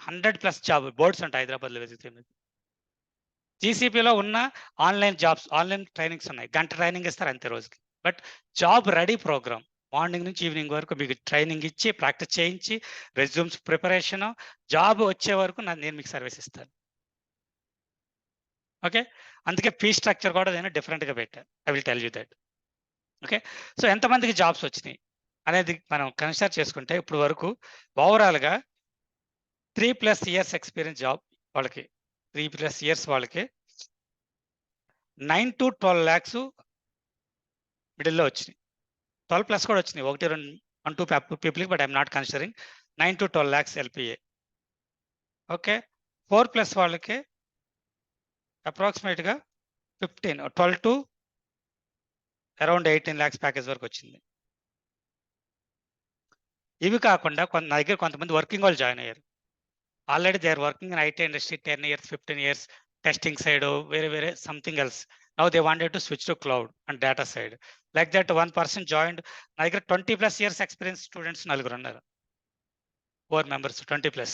100+ job boards ఉంటాయి హైదరాబాద్ లో వెతికితే. GCPలో ఉన్న ఆన్లైన్ జాబ్స్, ఆన్లైన్ ట్రైనింగ్స్ ఉన్నాయి, గంట ట్రైనింగ్ ఇస్తారు అంతే రోజుకి. But job ready programme, morning నుంచి ఈవినింగ్ వరకు మీకు ట్రైనింగ్ ఇచ్చి, ప్రాక్టీస్ చేయించి, రెజ్యూమ్స్ ప్రిపరేషన్, జాబ్ వచ్చే వరకు నేను మీకు సర్వీస్ ఇస్తాను. ఓకే, అందుకే ఫీ స్ట్రక్చర్ కూడా నేను డిఫరెంట్గా పెట్టాను. I will tell you that. Okay, so ఎంతమందికి జాబ్స్ వచ్చినాయి అనేది మనం కన్సిడర్ చేసుకుంటే, ఇప్పుడు వరకు ఓవరాల్గా 3+ years ఎక్స్పీరియన్స్ జాబ్ వాళ్ళకి, 3+ years వాళ్ళకి 9 to 12 lakhs మిడిల్లో వచ్చినాయి. 12+ కూడా వచ్చినాయి, 1-2 people, but I'm not considering. 9 to 12 lakhs LPA. Okay, 4+ వాళ్ళకి అప్రాక్సిమేట్గా 12 to around 18 lakhs ప్యాకేజ్ వరకు వచ్చింది. ఇవి కాకుండా నా దగ్గర కొంతమంది వర్కింగ్ వాళ్ళు జాయిన్ అయ్యారు. Already they are working in IT industry 10 years, 15 years, testing side, వేరే something else. Now they wanted to switch to cloud and data side. Like that, one person joined. నా దగ్గర 20+ years experience స్టూడెంట్స్ 4 ఉన్నారు. 4 members, 20+.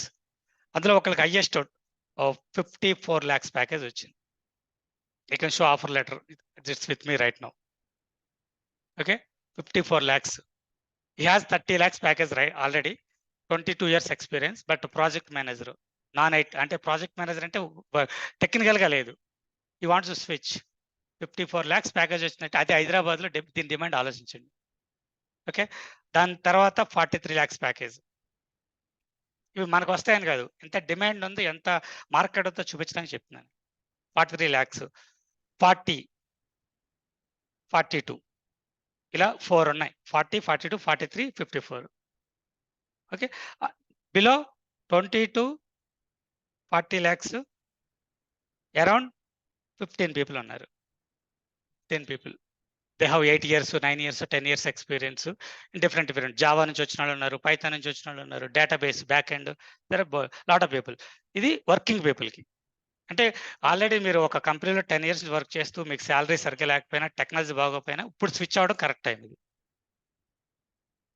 అందులో ఒకరికి highest 54 lakhs package వచ్చింది. You can show offer letter. It's with me right now. Okay, 54 lakhs. He has 30 lakhs package right already, 22 years experience, but project manager, non-IT అంటే project manager అంటే technical గా లేదు. He wants to switch. 54 lakhs package వచ్చినట్టు అది హైదరాబాద్ లో దీని demand ఆలోచించండి. Okay, దాని తర్వాత 43 lakhs ప్యాకేజ్. ఇవి మనకు వస్తాయని కాదు, ఎంత డిమాండ్ ఉంది, ఎంత మార్కెట్ ఉందో చూపించడానికి చెప్తున్నాను. 43 lakhs, 40, 42 ఇలా 4 ఉన్నాయి. 40, 42, 43, 54. Okay, below 20 to 40 lakhs around 15 people ఉన్నారు. 10 people. They have 8 years, 9 years, 10 years experience. Different Java నుంచి వచ్చిన వాళ్ళు ఉన్నారు, పైథాన్ నుంచి వచ్చిన వాళ్ళు ఉన్నారు, database back end, there are lot of people. ఇది వర్కింగ్ పీపుల్కి. అంటే ఆల్రెడీ మీరు ఒక కంపెనీలో 10 years వర్క్ చేస్తూ మీకు శాలరీ సరిగ్గా లేకపోయినా, టెక్నాలజీ బాగోపోయినా ఇప్పుడు స్విచ్ అవ్వడం కరెక్ట్ టైం ఇది.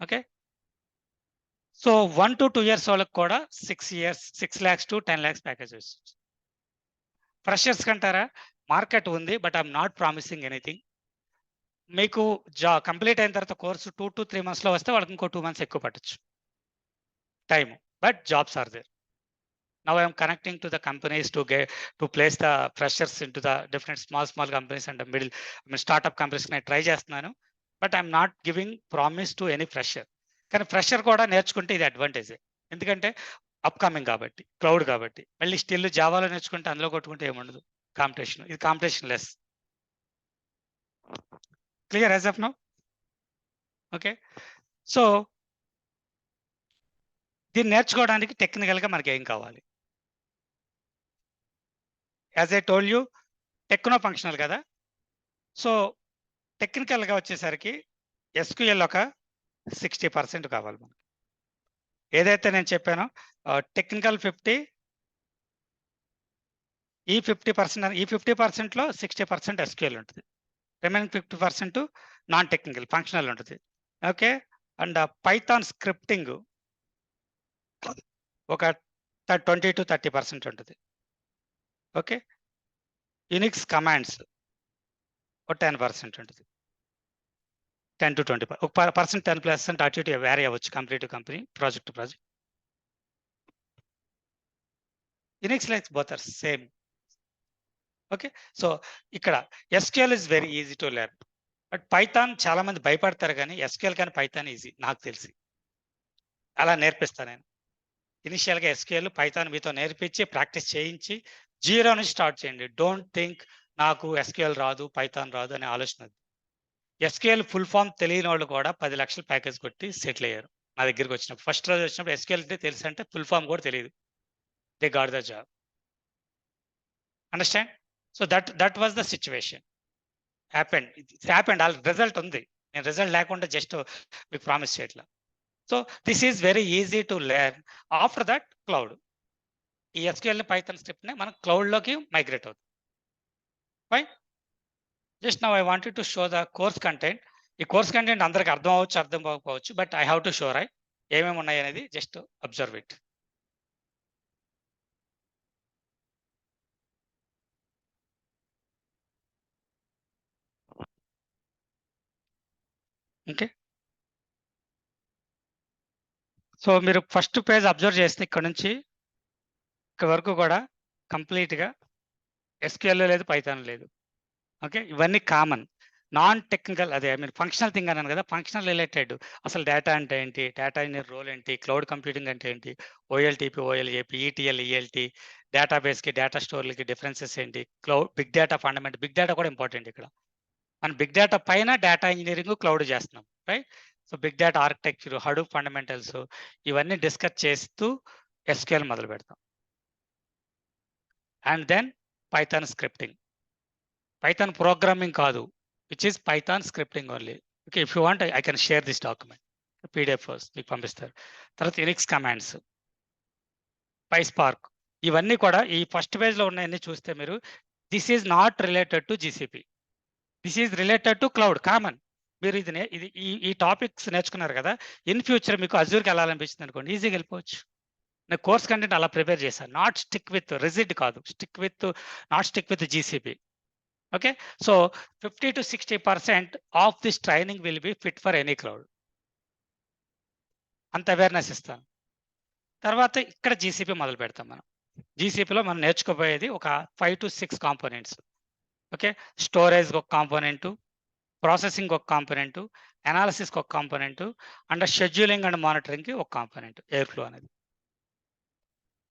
ఓకే, సో 1 to 2 years వాళ్ళకి కూడా 6 lakhs to 10 lakhs ప్యాకేజ్ వస్తుంది. ఫ్రెషర్స్ కంటారా, మార్కెట్ ఉంది, but I'm not promising anything. మీకు కంప్లీట్ అయిన తర్వాత కోర్సు 2 to 3 months లో వస్తే వాళ్ళకి ఇంకో 2 months ఎక్కువ పట్టచ్చు time, but jobs are there. Now I am connecting to the companies to place the freshers into the different small companies and the middle, startup companies నేను try చేస్తున్నాను, but I'm not giving promise to any fresher. కానీ fresher కూడా నేర్చుకుంటే ఇది advantage, ఎందుకంటే upcoming కాబట్టి, cloud కాబట్టి. మళ్ళీ స్టిల్ జావాలో నేర్చుకుంటే అందులో కొట్టుకుంటే ఏముండదు, కాంపిటీషన్. ఇది competition less. Clear as of now? Okay, so దీన్ని నేర్చుకోవడానికి టెక్నికల్గా మనకి ఏం కావాలి? As I told you, techno functional కదా. సో టెక్నికల్గా వచ్చేసరికి ఎస్క్యూఎల్ ఒక 60% కావాలి మనకి. ఏదైతే నేను చెప్పానో టెక్నికల్ 50, ఈ 50%లో 60% ఎస్క్యూఎల్ ఉంటుంది, రిమైనింగ్ 50% నాన్ టెక్నికల్ ఫంక్షనల్ ఉంటుంది. ఓకే, అండ్ పైథాన్ స్క్రిప్టింగ్ ఒక 20 to 30% ఉంటుంది. ఓకే, యూనిక్స్ కమాండ్స్ ఒక 10% ఉంటుంది, 10 to 20%. ఒక పర్సెంట్ 10% అటు ఇటు వేరీ అవ్వచ్చు company to company, project to project. Unix Linux both are same. Okay, so ఇక్కడ SQL is very easy to learn, but Python చాలా మంది భయపడతారు, కానీ ఎస్క్యూఎల్ కానీ పైథాన్ ఈజీ నాకు తెలిసి. అలా నేర్పిస్తాను నేను. ఇనిషియల్గా ఎస్క్యూఎల్ పైథాన్ మీతో నేర్పించి ప్రాక్టీస్ చేయించి జీరో నుంచి స్టార్ట్ చేయండి. డోంట్ థింక్ నాకు ఎస్క్యూఎల్ రాదు, పైథాన్ రాదు అనే ఆలోచన. ఎస్క్యూఎల్ ఫుల్ ఫామ్ తెలియని వాళ్ళు కూడా 10 లక్షల ప్యాకేజ్ కొట్టి సెటిల్ అయ్యారు నా దగ్గరికి వచ్చినప్పుడు. ఫస్ట్ రోజు వచ్చినప్పుడు ఎస్క్యూఎల్ తెలుసు అంటే ఫుల్ ఫామ్ కూడా తెలియదు, they got the job. Understand? So that was the situation. Happened all result ఉంది, నేను రిజల్ట్ లేకుండా జస్ట్ మీకు ప్రామిస్ చేయట్లా. So this is very easy to learn. After that cloud, ఈ ఎస్క్యూఎల్ పైథాన్ స్క్రిప్ట్ని మనం క్లౌడ్లోకి మైగ్రేట్ అవుతుంది. Fine. Just now I wanted to show the course content. ఈ course content అందరికి అర్థం అవ్వచ్చు, అర్థం కాకపోవచ్చు, but I have to show right ఏమేమి ఉన్నాయి అనేది. Just observe it. Okay, so మీరు ఫస్ట్ పేజ్ అబ్జర్వ్ చేస్తే ఇక్కడ నుంచి ఇక్కడ వరకు కూడా కంప్లీట్గా ఎస్క్యూఎల్ లేదు, పైథాన్ లేదు. ఓకే, ఇవన్నీ కామన్. నాన్ టెక్నికల్, అదే మీరు ఫంక్షనల్ థింగ్ అన్నాను కదా, ఫంక్షనల్ రిలేటెడ్. అసలు డేటా అంటే ఏంటి, డేటా ఇంజనీర్ రోల్ ఏంటి, క్లౌడ్ కంప్యూటింగ్ అంటే ఏంటి, ఓఎల్టీపీ, ఓఎల్ఏపీ, ఈటీఎల్, ఈఎల్టీ, డేటాబేస్కి, డేటా స్టోర్లకి డిఫరెన్సెస్ ఏంటి, cloud, big data fundament. Big data కూడా ఇంపార్టెంట్ ఇక్కడ. మనం బిగ్ డేటా పైన డేటా ఇంజనీరింగ్ క్లౌడ్ చేస్తున్నాం, right? So big data architecture, Hadoop fundamentals, ఇవన్నీ డిస్కస్ చేస్తూ ఎస్క్యూఎల్ మొదలు పెడతాం. And then Python scripting. Python programming కాదు, which is Python scripting only. Okay, if you want I can share this document, PDF మీకు పంపిస్తారు. తర్వాత Unix commands, PySpark, ఇవన్నీ కూడా ఈ ఫస్ట్ పేజ్లో ఉన్నాయన్నీ చూస్తే మీరు, this is not related to GCP, this is related to cloud, common. మీరు ఇది ఈ టాపిక్స్ నేర్చుకున్నారు కదా, ఇన్ ఫ్యూచర్ మీకు అజూర్కి వెళ్ళాలనిపించింది అనుకోండి, ఈజీగా వెళ్ళిపోవచ్చు. నేను కోర్స్ కంటెంట్ అలా ప్రిపేర్ చేశాను. నాట్ స్టిక్ విత్ రిజిడ్ కాదు, not stick with GCP. Okay, so 50 to 60% of this training will be fit for any cloud. అంత అవేర్నెస్ ఇస్తాను. తర్వాత ఇక్కడ జీసీపీ మొదలు పెడతాం మనం. జీసీపీలో మనం నేర్చుకోబోయేది ఒక 5 to 6 కాంపోనెంట్స్. ఓకే, స్టోరేజ్ ఒక కాంపోనెంట్, ప్రాసెసింగ్ ఒక కాంపోనెంట్, అనాలిసిస్ ఒక component, and scheduling and monitoring ఒక కాంపోనెంట్, ఎయిర్ ఫ్లో అనేది.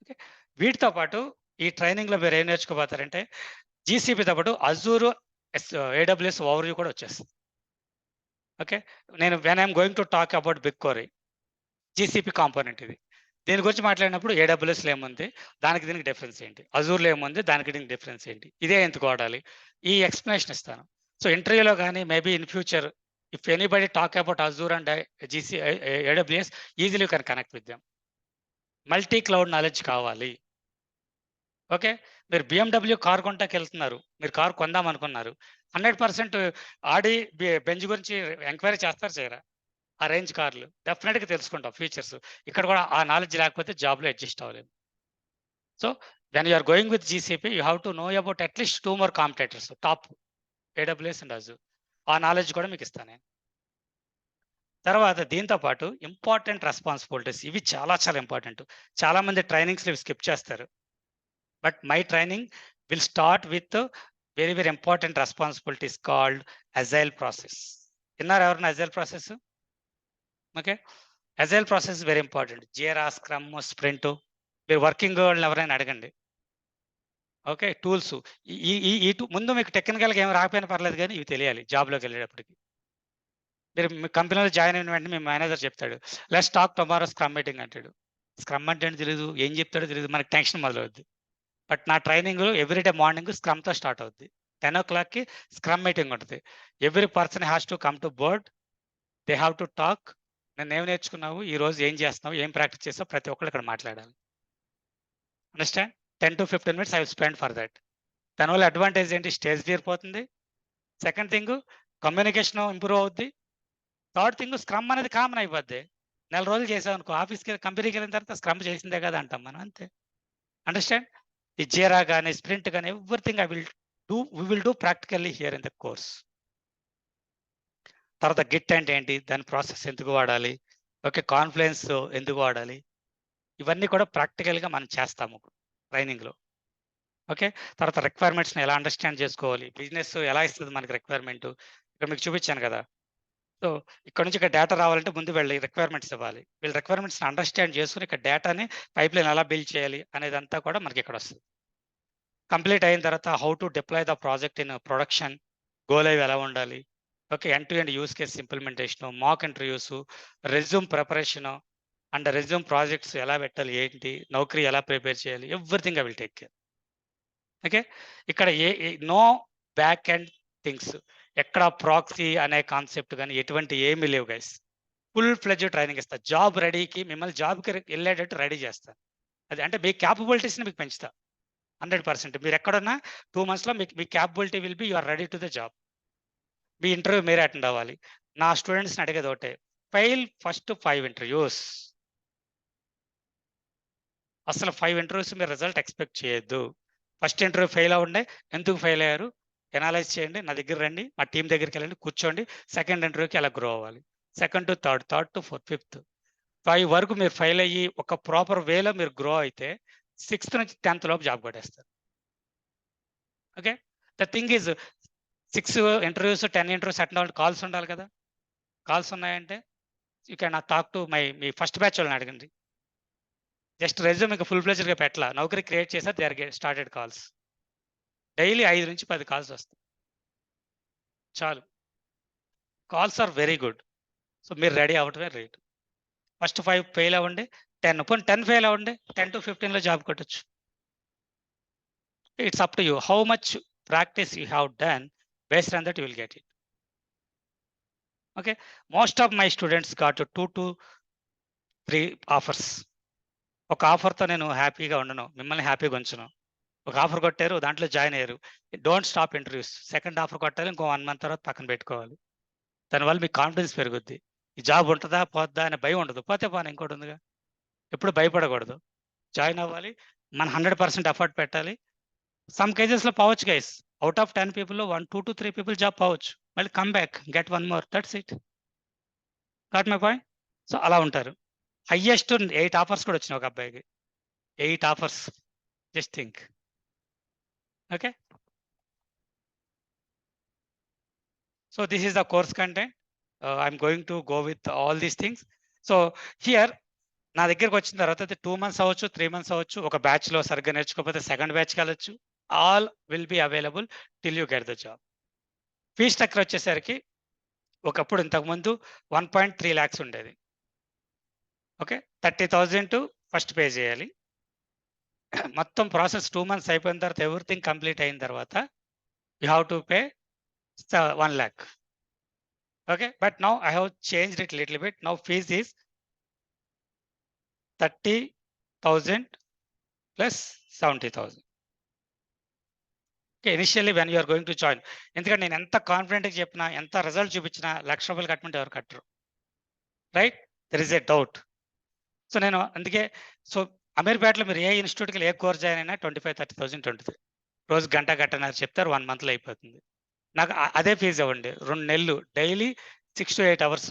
ఓకే, వీటితో పాటు ఈ ట్రైనింగ్ లో మీరు ఏం నేర్చుకోబోతారంటే జీసీపీతో పాటు అజూర్ ఏడబ్ల్యూఎస్ ఓవర్వ్యూ కూడా వచ్చేస్తుంది. ఓకే, నేను when I'm going to talk about BigQuery, GCP component ఇది. దీని గురించి మాట్లాడినప్పుడు ఏడబ్ల్యూఎస్లో ఏముంది, దానికి దీనికి డిఫరెన్స్ ఏంటి, అజూర్లో ఏముంది, దానికి దీనికి డిఫరెన్స్ ఏంటి, ఇదే ఎందుకు వాడాలి, ఈ ఎక్స్ప్లెనేషన్ ఇస్తాను. సో ఇంటర్వ్యూలో కానీ maybe in future if anybody talk about Azure and AWS easily you can connect with them. Multi cloud knowledge కావాలి. ఓకే, మీరు బిఎండబ్ల్యూ కార్ కొంటాకి వెళ్తున్నారు, మీరు కార్ కొందాం అనుకున్నారు, 100% ఆడి బెంజ్ గురించి ఎంక్వైరీ చేస్తారు చేయరా? ఆ రేంజ్ కార్లు డెఫినెట్గా తెలుసుకుంటాం ఫీచర్స్. ఇక్కడ కూడా ఆ నాలెడ్జ్ లేకపోతే జాబ్లో అడ్జస్ట్ అవ్వలేదు. So when you're going with GCP you have to know about at least 2 more competitors, top AWS and Azure. ఆ నాలెడ్జ్ కూడా మీకు ఇస్తాను నేను. తర్వాత దీంతో పాటు ఇంపార్టెంట్ రెస్పాన్సిబిలిటీస్, ఇవి చాలా చాలా ఇంపార్టెంట్. చాలా మంది ట్రైనింగ్స్లో స్కిప్ చేస్తారు. But my training will start with very very important responsibilities called agile process. విన్నారు ఎవరైనా agile process? Okay, agile process very important. Jira, scrum, sprint, మీరు వర్కింగ్ వాళ్ళని ఎవరైనా అడగండి. ఓకే, టూల్స్ ఈ ముందు మీకు టెక్నికల్గా ఏమి రాకపోయినా పర్లేదు కానీ ఇవి తెలియాలి జాబ్లోకి వెళ్ళేటప్పటికి. మీరు మీ కంపెనీలో జాయిన్ అయిన వెంటనే మీ మేనేజర్ చెప్తాడు let's talk tomorrow scrum meeting అంటాడు. స్క్రమ్ అంటే తెలియదు, ఏం చెప్తాడో తెలియదు, మనకి టెన్షన్ మొదలవుద్ది. బట్ నా ట్రైనింగ్ ఎవ్రీడే మార్నింగ్ స్క్రమ్తో స్టార్ట్ అవుద్ది. 10 o'clockకి స్క్రమ్ మీటింగ్ ఉంటుంది. Every person has to come to board, they have to talk. నేను ఏం నేర్చుకున్నావు, ఈ రోజు ఏం చేస్తున్నావు, ఏం ప్రాక్టీస్ చేస్తావు, ప్రతి ఒక్కరు ఇక్కడ మాట్లాడాలి. Understand? 10 to 15 minutes I will spend for that. దానివల్ల అడ్వాంటేజ్ ఏంటి, స్టేజ్ తీరిపోతుంది. సెకండ్ థింగ్ కమ్యూనికేషన్ ఇంప్రూవ్ అవుద్ది. థర్డ్ థింగ్ స్క్రమ్ అనేది కామన్ అయిపోద్ది. 4 రోజులు చేసాం అనుకో, ఆఫీస్కి కంపెనీకి వెళ్ళిన తర్వాత స్క్రమ్ చేసిందే కదా అంటాం మనం, అంతే. అండర్స్టాండ్? ఈ జీరా కానీ స్ప్రింట్ కానీ everything we will do practically here in the course. తర్వాత గిట్ అంటే ఏంటి, దాని ప్రాసెస్ ఎందుకు వాడాలి, ఓకే, కాన్ఫ్లుయెన్స్ ఎందుకు వాడాలి, ఇవన్నీ కూడా ప్రాక్టికల్గా మనం చేస్తాము ట్రైనింగ్లో. ఓకే, తర్వాత రిక్వైర్మెంట్స్ని ఎలా అండర్స్టాండ్ చేసుకోవాలి, బిజినెస్ ఎలా ఇస్తుంది మనకి రిక్వైర్మెంట్, ఇక్కడ మీకు చూపించాను కదా. సో ఇక్కడ నుంచి ఇక్కడ డేటా రావాలంటే ముందు వెళ్ళి రిక్వైర్మెంట్స్ ఇవ్వాలి. వీళ్ళు రిక్వైర్మెంట్స్ని అండర్స్టాండ్ చేసుకుని ఇక్కడ డేటాని పైప్ లైన్ ఎలా బిల్డ్ చేయాలి అనేదంతా కూడా మనకి ఇక్కడ వస్తుంది. కంప్లీట్ అయిన తర్వాత how to deploy the project in production, go live ఎలా ఉండాలి, okay, end to end use case implementation, mock interviews, resume preparation and resume projects ఎలా పెట్టాలి, ఏంటి నౌకరీ ఎలా ప్రిపేర్ చేయాలి, everything I will take care. Okay, ఇక్కడ నో బ్యాక్ ఎండ్ థింగ్స్, ఎక్కడ proxy అనే కాన్సెప్ట్ కానీ ఎటువంటి ఏమీ లేవు గైస్. ఫుల్ ఫ్లెడ్జ్ ట్రైనింగ్ ఇస్తా. జాబ్ రెడీకి మిమ్మల్ని జాబ్కి వెళ్ళేటట్టు రెడీ చేస్తాను. అది అంటే మీ క్యాపబిలిటీస్ని మీకు పెంచుతా 100%. మీరు ఎక్కడున్నా 2 monthsలో మీ capability will be you are ready to the job. మీ ఇంటర్వ్యూ మీరే అటెండ్ అవ్వాలి. నా స్టూడెంట్స్ని అడిగేది ఒకటే, ఫైల్ ఫస్ట్ 5 ఇంటర్వ్యూస్. అసలు 5 ఇంటర్వ్యూస్ మీరు రిజల్ట్ ఎక్స్పెక్ట్ చేయొద్దు. ఫస్ట్ ఇంటర్వ్యూ ఫెయిల్ అవ్వండి, ఎందుకు ఫెయిల్ అయ్యారు ఎనాలైజ్ చేయండి, నా దగ్గర రండి, మా టీం దగ్గరికి వెళ్ళండి, కూర్చోండి. సెకండ్ ఇంటర్వ్యూకి ఎలా గ్రో అవ్వాలి, second to third, third to fourth, fifth, 5 వరకు మీరు ఫెయిల్ అయ్యి ఒక ప్రాపర్ వేలో మీరు గ్రో అయితే 6th నుంచి 10th లోపు జాబ్ కొట్టేస్తారు. Okay, the thing is 6 interviews 10 interviews attend అవ్వాలి, కాల్స్ ఉండాలి కదా. కాల్స్ ఉన్నాయంటే you can talk to me first batch వాళ్ళని అడగండి. జస్ట్ రెజ్యూమ్ మీకు ఫుల్ ఫ్లెజ్డ్గా పెట్టాల, నౌకరీ క్రియేట్ చేసా, they are started calls. Daily 5 నుంచి 10 కాల్స్ వస్తాయి చాలు. Calls are very good. So మీరు రెడీ అవ్వటమే రైట్. ఫస్ట్ 5 ఫెయిల్ అవ్వండి, 10 ఫెయిల్ అవ్వండి, 10 to 15లో జాబ్ కొట్టచ్చు. It's up to you how much practice you have done, based on that you will get it. Okay, most of my students got 2 to 3 offers. ఒక ఆఫర్తో నేను హ్యాపీగా ఉండను, మిమ్మల్ని హ్యాపీగా ఉంచను. ఒక ఆఫర్ కొట్టారు, దాంట్లో జాయిన్ అయ్యారు, don't stop interviews. Second offer కొట్టాలి, ఇంకో 1 month తర్వాత పక్కన పెట్టుకోవాలి. దానివల్ల మీకు కాన్ఫిడెన్స్ పెరుగుద్ది. ఈ జాబ్ ఉంటుందా పోద్దా అనే భయం ఉండదు. పోతే పోనీ ఇంకోటి ఉందిగా. ఎప్పుడు భయపడకూడదు, జాయిన్ అవ్వాలి, మన 100% ఎఫర్ట్ పెట్టాలి. సమ్ కేజెస్లో పోవచ్చు guys, out of 10 people 2 to 3 people job పోవచ్చు, మళ్ళీ come back get 1 more, that's it. Got my point? So అలా ఉంటారు. హైయెస్ట్ 8 ఆఫర్స్ కూడా వచ్చినాయి ఒక అబ్బాయికి. 8 offers, just think. Okay, so this is the course content. I'm going to go with all these things. So here నా దగ్గరకు వచ్చిన తర్వాత 2 months అవ్వచ్చు, 3 months అవ్వచ్చు, ఒక బ్యాచ్ లో సరిగ్గా నేర్చుకోకపోతే సెకండ్ బ్యాచ్కి వెళ్ళొచ్చు. All will be available till you get the job. Fee structure వచ్చేసరికి ఒకప్పుడు ఇంతకుముందు 1.3 lakhs ఉండేది. ఓకే, 30,000 ఫస్ట్ పే చేయాలి. మొత్తం ప్రాసెస్ 2 months అయిపోయిన తర్వాత ఎవ్రీథింగ్ కంప్లీట్ అయిన తర్వాత you have to pay 1 lakh. Okay, but now I have changed it little bit. Now fees is 30,000 plus 70,000. Okay, initially when you are going to join, ఎందుకంటే నేను ఎంత కాన్ఫిడెంట్గా చెప్పినా, ఎంత రిజల్ట్ చూపించినా, ₹1,00,000 కట్టమంటే ఎవరు కట్టరు, right? There is a doubt. So నేను అందుకే, సో అమీర్పేటలో మీరు ఏ ఇన్స్టిట్యూట్కి ఏ కోర్స్ జాయిన్ అయినా 25,000-30,000 ఉంటుంది. రోజు గంట గంటన్నర చెప్తారు, 1 monthలో అయిపోతుంది. నాకు అదే ఫీజు ఇవ్వండి, 2 నెలలు daily 6 to 8 hours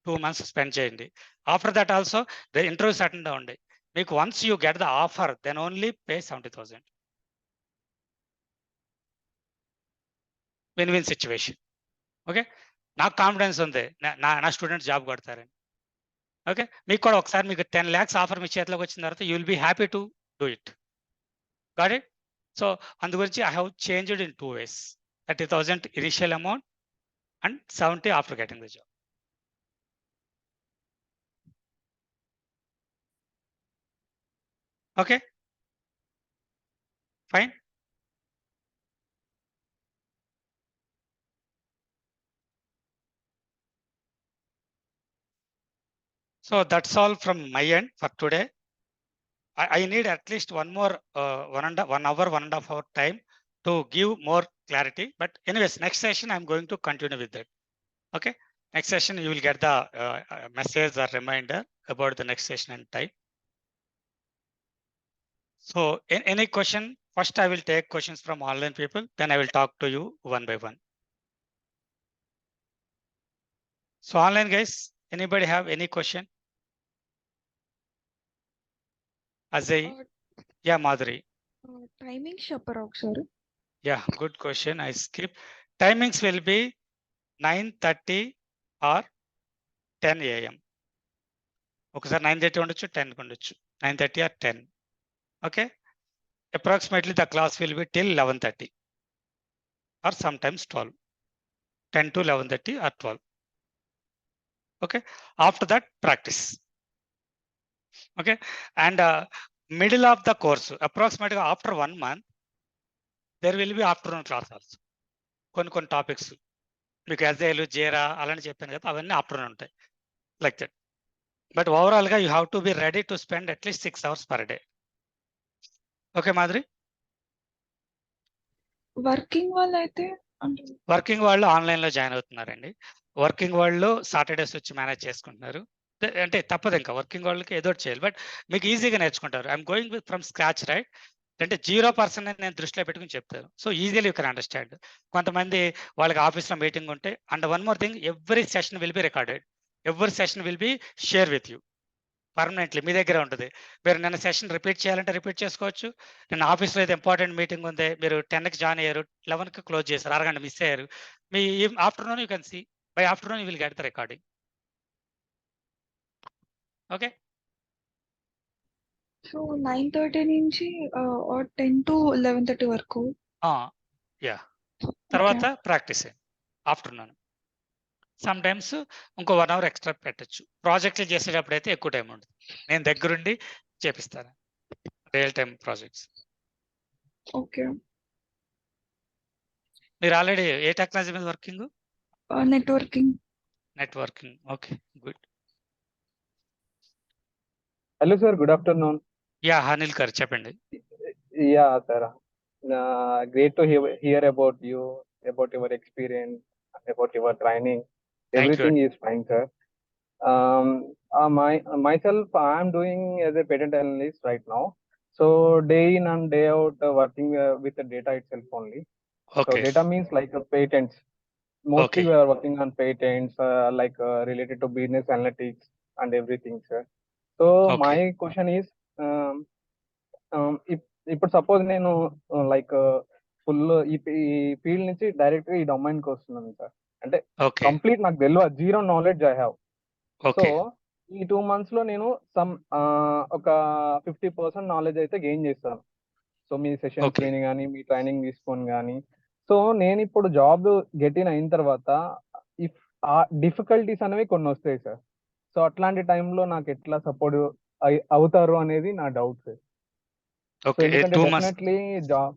2 months spend చేయండి. After that also the interviews attend అవ్వండి. మీకు once you get the offer then only pay 70,000. Win win situation. Okay, నాకు కాన్ఫిడెన్స్ ఉంది నా స్టూడెంట్స్ జాబ్ కొడతారని. ఓకే, మీకు కూడా ఒకసారి మీకు 10 lakhs ఆఫర్ మీ చేతిలోకి వచ్చిన తర్వాత you will be happy to do it. Got it? So అందు గురించి I have changed in 2 ways. 30,000 initial amount and 70 after getting the job. Okay, fine. So that's all from my end for today. I need at least one more 1 hour, 1.5 hour time to give more clarity. But anyways, next session I'm going to continue with that. Okay, next session you will get the message or reminder about the next session and time. So any question? First I will take questions from online people, then I will talk to you one by one. So online guys, anybody have any question? Ajay? Yeah, Madhuri. Timing చెప్పరా ఒకసారి? Yeah, good question. I skip. Timings will be 9:30 or 10 AM. ఒకసారి 9:30 ఉండొచ్చు, 10 ఉండొచ్చు. 9:30 or 10. Okay. Approximately the class will be till 11:30 or sometimes 12. 10 to 11:30 or 12. Okay. After that, practice. Okay. And middle of the course, approximately after 1 month, there will be afternoon class also. కొన్ని topics మీకు ఎస్ఏలు, జేరా అలాంటి చెప్పాను కదా, అవన్నీ afternoon ఉంటాయి, like that. But overall గా you have to be ready to spend at least 6 hours per day. Okay Madhuri? Working వాళ్ళు అయితే అంటే వర్కింగ్ వాళ్ళు ఆన్లైన్ లో జాయిన్ అవుతున్నారండి. వర్కింగ్ వాళ్ళు సాటర్డేస్ వచ్చి మేనేజ్ చేసుకుంటున్నారు. అంటే తప్పదు, ఇంకా వర్కింగ్ వాళ్ళకి ఏదో చేయాలి, బట్ మీకు ఈజీగా నేర్చుకుంటారు. I'm going with from scratch, right? అంటే 0% నేను దృష్టిలో పెట్టుకుని చెప్తాను. So easily you can understand. కొంతమంది వాళ్ళకి ఆఫీస్లో మీటింగ్ ఉంటే, and one more thing, every session will be recorded, every session will be share with you permanently, మీ దగ్గర ఉంటుంది. మీరు నిన్న సెషన్ రిపీట్ చేయాలంటే రిపీట్ చేసుకోవచ్చు. నిన్న ఆఫీస్లో అయితే ఇంపార్టెంట్ మీటింగ్ ఉంది, మీరు 10కి జాయిన్ అయ్యారు, 11కి క్లోజ్ చేశారు, అరగంట మిస్ అయ్యారు, మీ afternoon you can see, by afternoon you will get the recording. Okay, so 9:30 నుంచి 10 to 11:30 వరకు. యా, తర్వాత ప్రాక్టీస్ ఆఫ్టర్నూన్. సమ్ టైమ్స్ ఇంకో 1 hour ఎక్స్ట్రా పెట్టచ్చు. ప్రాజెక్టులు చేసేటప్పుడు అయితే ఎక్కువ టైం ఉంటుంది, నేను దగ్గరుండి చేపిస్తాను, రియల్ టైమ్ ప్రాజెక్ట్స్. ఓకే. మీరు ఆల్రెడీ ఏ టెక్నాలజీ మీద working? Networking. Networking, okay, good. Hello, sir. Good afternoon. Yeah, Anil గారు చెప్పండి. Yeah, sir. Great to hear about you, about your experience, about your training. Everything is fine, sir. Myself, I'm doing as a patent analyst right now. So day in and day out, working with the data itself only. So Okay. data means like patents. Mostly Okay. we are working on patents, related to business analytics and everything, sir. So Okay. my question is, ఇప్పుడు suppose నేను like full ఈ field నుంచి direct గా ఈ domain కి వస్తున్నాను sir. అంటే Okay. Complete నాకు తెలియదు, zero knowledge I have. So Okay. ఈ 2 months లో నేను ఒక 50% నాలెడ్జ్ అయితే గెయిన్ చేస్తాను. సో మీ సెషన్స్ Okay. విని కానీ మీ ట్రైనింగ్ తీసుకొని కానీ. సో నేను ఇప్పుడు జాబ్ గెటిన్ అయిన తర్వాత ఇఫ్ ఆ డిఫికల్టీస్ అనేవి కొన్ని వస్తాయి సార్. సో అట్లాంటి టైంలో నాకు ఎట్లా సపోర్ట్ అవుతారు అనేది నా డౌట్ సార్. So Okay. ఎందుకంటే 2 months. Definitely job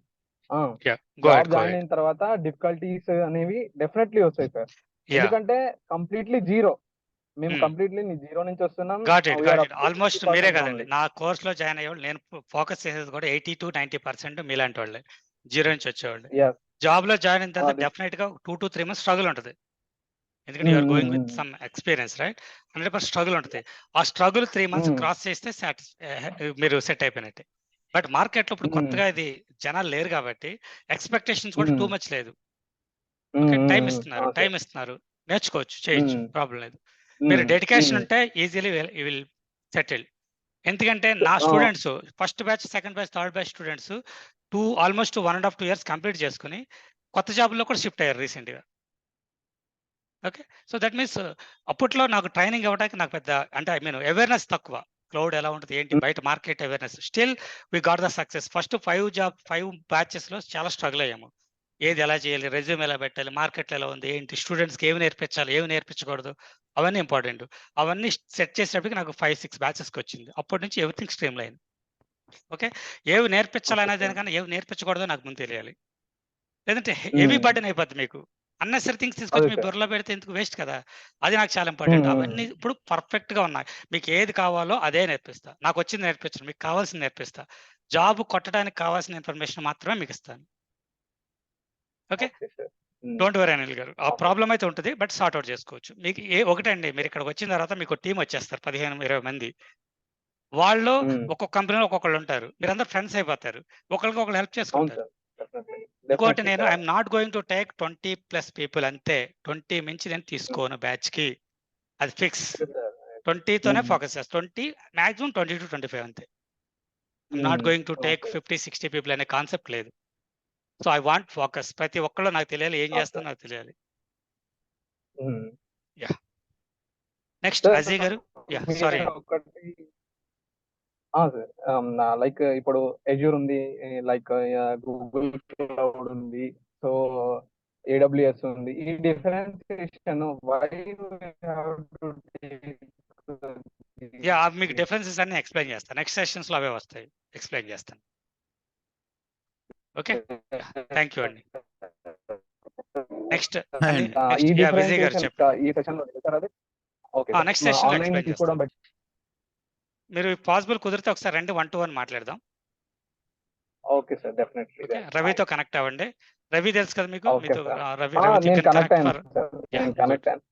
Yeah. Go ahead. Go join ahead. అయిన తర్వాత డిఫికల్టీస్ అనేవి డెఫినెట్లీ వస్తాయి సార్. Yeah. ఎందుకంటే కంప్లీట్లీ జీరో, మేము Hmm. కంప్లీట్లీ జీరో నుంచి వస్తున్నాం. Got it. We Got are it. up to almost 50% మీరే కదండి. only. నా కోర్సులో జాయిన్ అయ్యేవాళ్ళు నేను ఫోకస్ చేసేది కూడా 80 to 90% మీలాంటి వాళ్ళే, జీరో నుంచి వచ్చేవాళ్ళు. Yes. జాబ్ లో జాయిన్ అయిన తర్వాత అది. డెఫినెట్ గా 2 to 3 months స్ట్రగుల్ ఉంటుంది. ఎందుకంటే you're going with some experience, right? 100% struggle ఉంటుంది. ఆ స్ట్రగుల్ 3 months క్రాస్ చేస్తే మీరు సెట్ అయిపోయినట్టే. బట్ మార్కెట్ లో ఇప్పుడు కొత్తగా ఇది జనాలు లేరు కాబట్టి ఎక్స్పెక్టేషన్స్ కూడా టూ మచ్ లేదు. ఓకే, టైం ఇస్తున్నారు, నేర్చుకోవచ్చు, చేయొచ్చు, ప్రాబ్లం లేదు. మీరు డెడికేషన్ ఉంటే ఈజీలీ యూ విల్ సెటిల్. ఎందుకంటే నా students first batch, second batch, third batch students almost 1.5 years complete చేసుకుని కొత్త జాబ్లో కూడా షిఫ్ట్ అయ్యారు రీసెంట్గా. ఓకే, సో దట్ మీన్స్ అప్పట్లో నాకు ట్రైనింగ్ ఇవ్వడానికి నాకు పెద్ద అంటే ఐ మీన్ అవేర్నెస్ తక్కువ. క్లౌడ్ ఎలా ఉంటుంది ఏంటి బయట market awareness. Still we got the success. First 5 బ్యాచెస్లో చాలా స్ట్రగుల్ అయ్యాము. ఏది ఎలా చేయాలి, రెజ్యూమ్ ఎలా పెట్టాలి, మార్కెట్లో ఎలా ఉంది ఏంటి, స్టూడెంట్స్కి ఏమి నేర్పించాలి, ఏమి నేర్పించకూడదు, అవన్నీ ఇంపార్టెంట్. అవన్నీ సెట్ చేసేటప్పటికి నాకు 5-6 బ్యాచెస్కి వచ్చింది. అప్పటి నుంచి ఎవ్రీథింగ్ స్ట్రీమ్ లైన్. ఓకే, ఏవి నేర్పించాలనే దానికన్నా ఏవి నేర్పించకూడదో నాకు ముందు తెలియాలి. లేదంటే హెవీ బర్డెన్ అయిపోద్ది మీకు. అన్నెసరీ థింగ్స్ తీసుకొచ్చి మీ బుర్రలో పెడితే ఎందుకు, వేస్ట్ కదా. అది నాకు చాలా ఇంపార్టెంట్. అవన్నీ ఇప్పుడు పర్ఫెక్ట్ గా ఉన్నాయి. మీకు ఏది కావాలో అదే నేర్పిస్తా. నాకు వచ్చింది నేర్పించను, మీకు కావాల్సింది నేర్పిస్తా. జాబ్ కొట్టడానికి కావాల్సిన ఇన్ఫర్మేషన్ మాత్రమే మీకు ఇస్తాను. ఓకే, డోంట్ వరీ అనిల్ గారు. ఆ ప్రాబ్లం అయితే ఉంటుంది, బట్ సార్ట్ అవుట్ చేసుకోవచ్చు. మీకు ఒకటండి, మీరు ఇక్కడికి వచ్చిన తర్వాత మీకు టీం వచ్చేస్తారు 15-20 మంది. వాళ్ళు ఒక్కొక్క కంపెనీలో ఒక్కొక్కళ్ళు ఉంటారు. మీరందరూ ఫ్రెండ్స్ అయిపోతారు, ఒకరికి ఒకళ్ళు హెల్ప్ చేసుకుంటారు. ఇంకోటి, నేను I'm not going to take 20+ people అంతే. 20 మించి నేను తీసుకోను బ్యాచ్ కి, అది ఫిక్స్. 20తోనే ఫోకస్ చేస్తాను. 20 మాక్సిమం 20 to 25 అంతే. I'm not going to take 50-60 people అనే కాన్సెప్ట్ లేదు. So I want focus. ప్రతి ఒక్కళ్ళు నాకు తెలియాలి, ఏం చేస్తానో నాకు తెలియాలి. Yeah, next Ajay garu. Yeah, sorry. Like ఇప్పుడు అజూర్ ఉంది, లైక్ గూగుల్ క్లౌడ్ ఉంది, సో AWS ఉంది. ఈ డిఫరెన్సియేషన్ యా, మీకు డిఫరెన్సెస్ అన్ని ఎక్స్ప్లెయిన్ చేస్తాను. నెక్స్ట్ సెషన్స్ లో అవే వస్తాయి, ఎక్స్ప్లెయిన్ చేస్తాను. ఓకే, థ్యాంక్ యూ అండి. నెక్స్ట్ విజయ్ గారు చెప్పండి. ఈ సెషన్ లో నెక్స్ట్ సెషన్ లో ఆన్లైన్ ఎక్స్ప్లెయిన్ తీసుకోవడం చేస్తాను. మీరు పాసిబుల్ కుదిరితే ఒకసారి రండి, 1-to-1 మాట్లాడదాం. Okay sir, definitely. ఓకే, రవితో కనెక్ట్ అవ్వండి. రవి తెలుసు కదా మీకు? Okay sir. రవి నేను కనెక్ట్ అయ్యాను.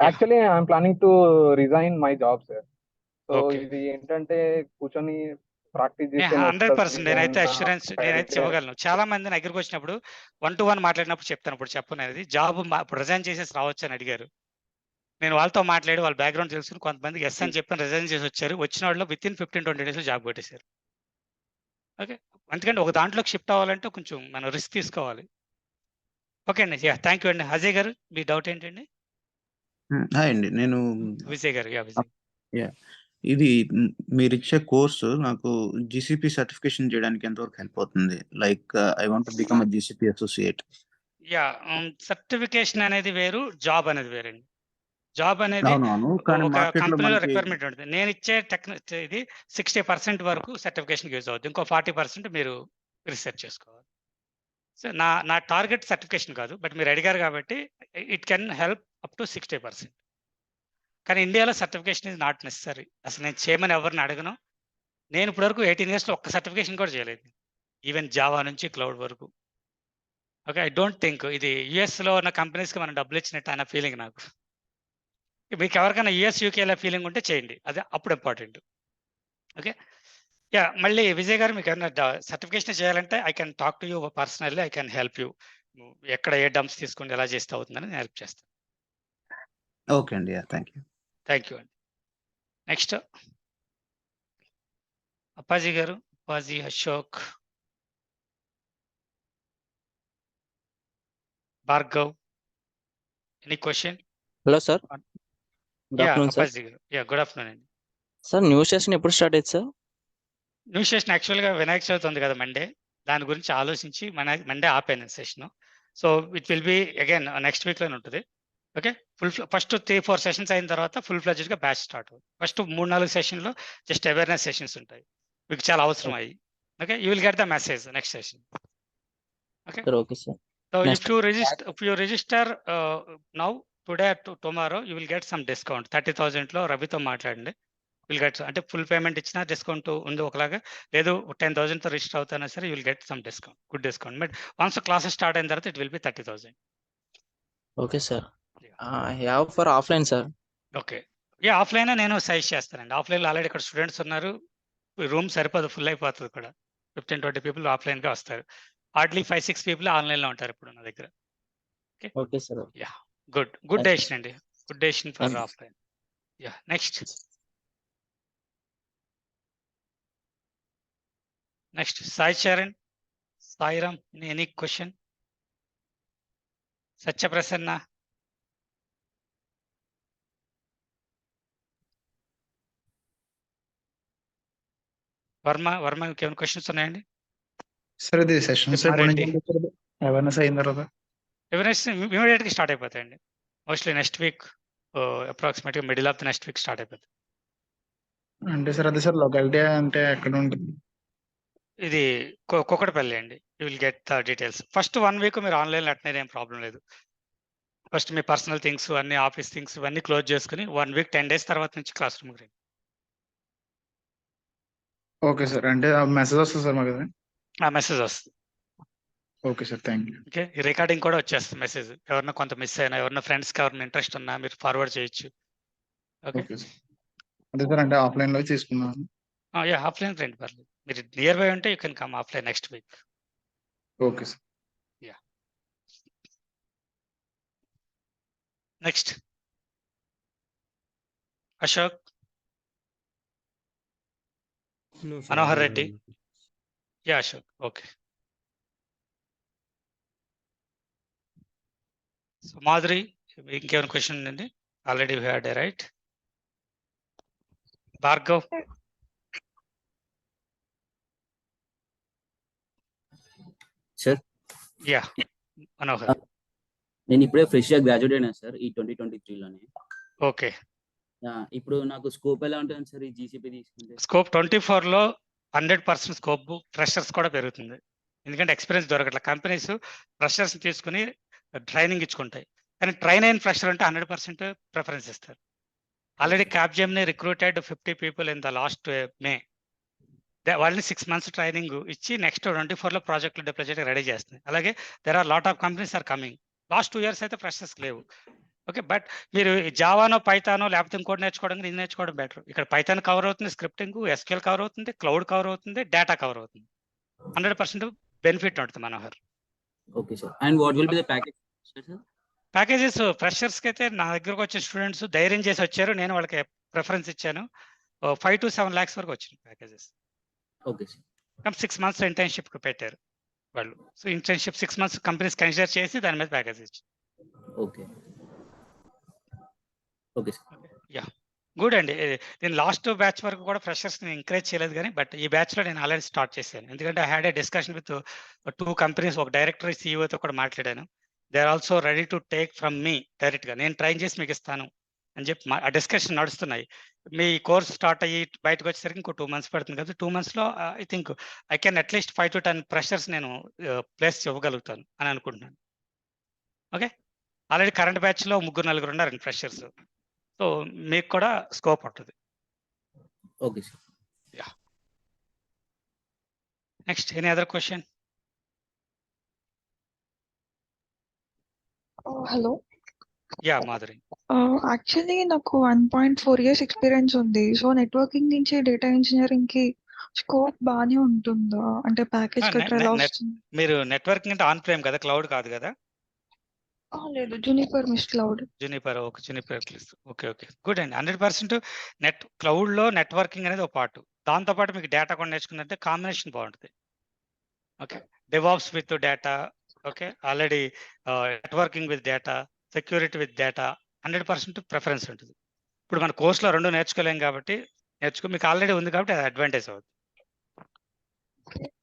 Actually I'm planning to resign my job sir. So ఇది ఏంటంటే కూర్చొని ప్రాక్టీస్ చేస్తే 100% నేనైతే అష్యూరెన్స్ నేనైతే ఇవ్వగలను. చాలా మంది నా దగ్గరకు వచ్చినప్పుడు 1-to-1 మాట్లాడినప్పుడు చెప్తాను. ఇప్పుడు చెప్పను, అనేది జాబ్ ఇప్పుడు రిజైన్ చేసేసి రావచ్చు అని అడిగారు. నేను వాళ్ళతో మాట్లాడి వాళ్ళ బ్యాక్గ్రౌండ్ తెలుసుకుని కొంతమందికి ఎస్ అని చెప్పి రిజైన్ చేసి వచ్చారు. వచ్చిన వాళ్ళు వితిన్ 15-20 days జాబ్ కొట్టేశారు. ఓకే, అందుకంటే ఒక దాంట్లోకి షిఫ్ట్ అవ్వాలంటే కొంచెం మనం రిస్క్ తీసుకోవాలి. ఓకే అండి, థ్యాంక్ యూ అండి. అజయ్ గారు, మీ డౌట్ ఏంటండి? హాయ్ అండి, నేను విజయ్ గారు. విజయ్, ఇది మీరు ఇచ్చే కోర్సు నాకు జీసీపీ సర్టిఫికేషన్ చేయడానికి ఎంతవరకు హెల్ప్ అవుతుంది? Like I want to become a GCP associate. Certification అనేది వేరు, జాబ్ అనేది వేరండి. జాబ్ అనేది ఒక కంపెనీలో రిక్వైర్మెంట్ ఉంటుంది. నేను ఇచ్చే ఇది 60% వరకు సర్టిఫికేషన్ యూజ్ అవుతుంది. ఇంకో 40% మీరు రీసెర్చ్ చేసుకోవాలి. సో నా టార్గెట్ సర్టిఫికేషన్ కాదు, బట్ మీరు అడిగారు కాబట్టి it can help up to 60%. కానీ ఇండియాలో సర్టిఫికేషన్ ఇస్ నాట్ నెసరీ. అసలు నేను చేయమని ఎవరిని అడగను. నేను ఇప్పటివరకు 18 yearsలో ఒక్క సర్టిఫికేషన్ కూడా చేయలేదు, ఈవెన్ జావా నుంచి క్లౌడ్ వరకు. ఓకే, ఐ డోంట్ థింక్ ఇది యుఎస్లో ఉన్న కంపెనీస్కి మనం డబ్బులు ఇచ్చినట్టు అన్న ఫీలింగ్ నాకు. మీకు ఎవరికైనా యుఎస్ యూకేలో ఫీలింగ్ ఉంటే చేయండి, అదే అప్పుడు ఇంపార్టెంట్. ఓకే, మళ్ళీ విజయ్ గారు, మీకు ఏమైనా సర్టిఫికేషన్ చేయాలంటే I can talk to you personally, I can help you. ఎక్కడ ఏ డంప్స్ తీసుకుని ఎలా చేస్తే అవుతుందని నేను హెల్ప్ చేస్తాను. ఓకే అండి, థ్యాంక్ యూ. థ్యాంక్ యూ అండి. Next Appaji garu, Appaji Ashok, Bhargav, any question? Hello sir, good yeah afternoon sir. Appaji garu, yeah good afternoon అండి. సార్ న్యూ సెషన్ ఎప్పుడు స్టార్ట్ అయ్యింది సార్? న్యూ సెషన్ యాక్చువల్గా వినాయక చవితి ఉంది కదా మండే, దాని గురించి ఆలోచించి మండే ఆపాను session. So it will be again next వీక్లోనే ఉంటుంది. ఓకే, ఫస్ట్ 3-4 సెషన్స్ అయిన తర్వాత ఫుల్ ఫ్లెడ్జ్డ్గా బ్యాచ్ స్టార్ట్ అవుతుంది. ఫస్ట్ 3-4 సెషన్లో జస్ట్ అవేర్నెస్ సెషన్స్ ఉంటాయి, మీకు చాలా అవసరం అయ్యి. Okay, you will get the message next session. Okay, sir okay sir. So Next. if you register now, today to tomorrow, you will get some discount. 30,000 లో రవితో మాట్లాడండి, విల్ గెట్ అంటే full payment ఇచ్చినా డిస్కౌంట్ ఉంది ఒకలాగా, లేదు 10,000 తో register అవుతానా సరే you will get some discount, good discount. But once classes start అయిన తర్వాత it will B 30,000. Okay sir. Have for offline sir. Okay, yeah offline నేను సజెస్ట్ చేస్తానండి. ఆఫ్లైన్లో ఆల్రెడీ ఇక్కడ స్టూడెంట్స్ ఉన్నారు, రూమ్ సరిపోదు, ఫుల్ అయిపోతుంది కూడా. 15-20 పీపుల్ ఆఫ్లైన్గా వస్తారు, హార్డ్లీ 5-6 పీపుల్ ఆన్లైన్లో ఉంటారు ఇప్పుడు నా దగ్గర. Okay sir. Yeah, good decision అండి, good decision for Thank you. Offline. Yeah, next Sai Charan, Sairam, any question? Satyaprasanna, Varma ఇంకేమైనా క్వశ్చన్స్ ఉన్నాయండి? సార్ ఇది సెషన్స్ అవేర్నెస్ అయిన తర్వాత అవేర్నెస్ ఇమీడియట్గా స్టార్ట్ అయిపోతాయండి, మోస్ట్లీ నెక్స్ట్ వీక్, అప్రాక్సిమేట్గా middle of the next week start అయిపోతుంది. అంటే సార్ అదే సార్ లొకాలిటీ అంటే ఎక్కడ ఉంటుంది? ఇది కుక్కడపల్లి అండి, you will get the details. First 1 week మీరు ఆన్లైన్లో అట్నే ఏం ప్రాబ్లం లేదు. ఫస్ట్ మీ పర్సనల్ థింగ్స్ అన్ని, ఆఫీస్ థింగ్స్ ఇవన్నీ క్లోజ్ చేసుకుని 1 వీక్ 10 days తర్వాత నుంచి క్లాస్ రూమ్ రండి. ఓకే సార్, అంటే మెసేజ్ వస్తుంది సార్ మాకు? ఆ మెసేజ్ వస్తుంది. Okay sir, thank you. Okay, ఈ రికార్డింగ్ కూడా వచ్చేస్తుంది మెసేజ్, ఎవరన్నా కొంత మిస్ అయినా, ఎవరన్నా ఫ్రెండ్స్కి ఎవరైనా ఇంట్రెస్ట్ ఉన్నా మీరు ఫార్వర్డ్ చేయొచ్చు. ఓకే, ఓకే సార్, అదే సార్ అంటే ఆఫ్లైన్లో తీసుకున్నాను. యా ఆఫ్లైన్ రండి, పర్లేదు. మీరు నియర్ బై ఉంటే you can come offline next week. Okay sir. Next Ashok, Manohar Reddy, yeah Ashok, okay. So Madhuri, ఇంకేమైనా క్వశ్చన్ ఉందండి? Already you had right. Bhargav, sir yeah Manohar, నేను ఇప్పుడే ఫ్రెష్ గా గ్రాడ్యుయేట్ అయినా సార్ ఈ 2023లోనే. ఓకే. ఇప్పుడు నాకు స్కోప్ ఎలా ఉంటుంది సార్ ఈ జీసీపీ తీసుకుంటే? స్కోప్ 24లో 100% స్కోప్, ఫ్రెషర్స్ కూడా పెరుగుతుంది, ఎందుకంటే ఎక్స్పీరియన్స్ దొరకట్ల. కంపెనీస్ ఫ్రెషర్స్ తీసుకుని ట్రైనింగ్ ఇచ్చుకుంటాయి, కానీ ట్రైన్ అయిన ఫ్రెషర్ అంటే 100% ప్రిఫరెన్స్ ఇస్తారు. Already Capgemini recruited 50 people in the last May. వాళ్ళని 6 months ట్రైనింగ్ ఇచ్చి నెక్స్ట్ 24లో ప్రాజెక్టులు డిప్లాయ్ చేయడానికి రెడీ చేస్తుంది. అలాగే there are lot of companies are coming. Last 2 years అయితే ఫ్రెషర్స్ లేవు. ఓకే, బట్ మీరు జావానో పైథానో లేకపోతే ఇంకోటి నేర్చుకోవడం, ఇది నేర్చుకోవడం బెటర్. ఇక్కడ పైథాన్ కవర్ అవుతుంది, స్క్రిప్టింగ్, ఎస్క్యూఎల్ కవర్ అవుతుంది, క్లౌడ్ కవర్ అవుతుంది, డేటా కవర్ అవుతుంది. 100% బెనిఫిట్ ఉంటుంది Manohar. Okay sir, and what will be the package sir? Packages ఫ్రెషర్స్కి అయితే నా దగ్గరకు వచ్చే స్టూడెంట్స్ ధైర్యం చేసి వచ్చారు, నేను వాళ్ళకి ప్రిఫరెన్స్ ఇచ్చాను. 5 to 7 lakhs వరకు వచ్చినాయి packages. Okay sir. 6 months internship పెట్టారు వాళ్ళు. So internship 6 months companies consider చేసి దాని మీద ప్యాకేజ్ ఇచ్చి. Okay okay sir. Yeah, good అండి. నేను లాస్ట్ బ్యాచ్ వరకు కూడా ఫ్రెషర్స్ నేను ఎంకరేజ్ చేయలేదు, కానీ బట్ ఈ బ్యాచ్లో నేను ఆల్రెడీ స్టార్ట్ చేశాను. ఎందుకంటే I had a discussion with 2 companies, ఒక డైరెక్టర్ సీఈఓతో కూడా మాట్లాడాను. They are also ready to take from me డైరెక్ట్గా, నేను ట్రైన్ చేసి మీకు ఇస్తాను అని చెప్పి ఆ డిస్కషన్ నడుస్తున్నాయి. మీ కోర్స్ స్టార్ట్ అయ్యి బయటకు వచ్చేసరికి ఇంకో 2 months పడుతుంది కదా. 2 monthsలో I think I can at least 5 to 10 freshers నేను ప్లేస్ ఇవ్వగలుగుతాను అని అనుకుంటున్నాను. ఓకే, ఆల్రెడీ కరెంట్ బ్యాచ్లో 3-4 ఉన్నారండి ఫ్రెషర్స్. సో మీకు కూడా స్కోప్ ఉంటుంది. Okay sir. Yeah, next any other question? Hello, yeah Madhuri. Actually నాకు 1.4 years ఎక్స్పీరియన్స్ ఉంది. సో నెట్వర్కింగ్ నుంచి డేటా ఇంజనీరింగ్ కి స్కోప్ బానే ఉంటుందా? అంటే ప్యాకేజ్ గట్రా ఎలా వస్తుంది? మీరు నెట్వర్కింగ్ అంటే ఆన్ ప్రేమ్ కదా, క్లౌడ్ కాదు కదా? లేదు, Juniper miss cloud. Juniper okay okay good అండి. 100% క్లౌడ్ లో నెట్వర్కింగ్ అనేది ఒక పార్ట్. దాంతో పాటు మీకు డేటా కూడా నేర్చుకున్నట్టే కాంబినేషన్ బాగుంటుంది. Okay, DevOps with data, okay, already networking with data, security with data, 100% preference ఉంటుంది. ఇప్పుడు మన కోర్సులో రెండు నేర్చుకోలేం కాబట్టి మీకు ఆల్రెడీ ఉంది కాబట్టి అది అడ్వాంటేజ్ అవుతుంది.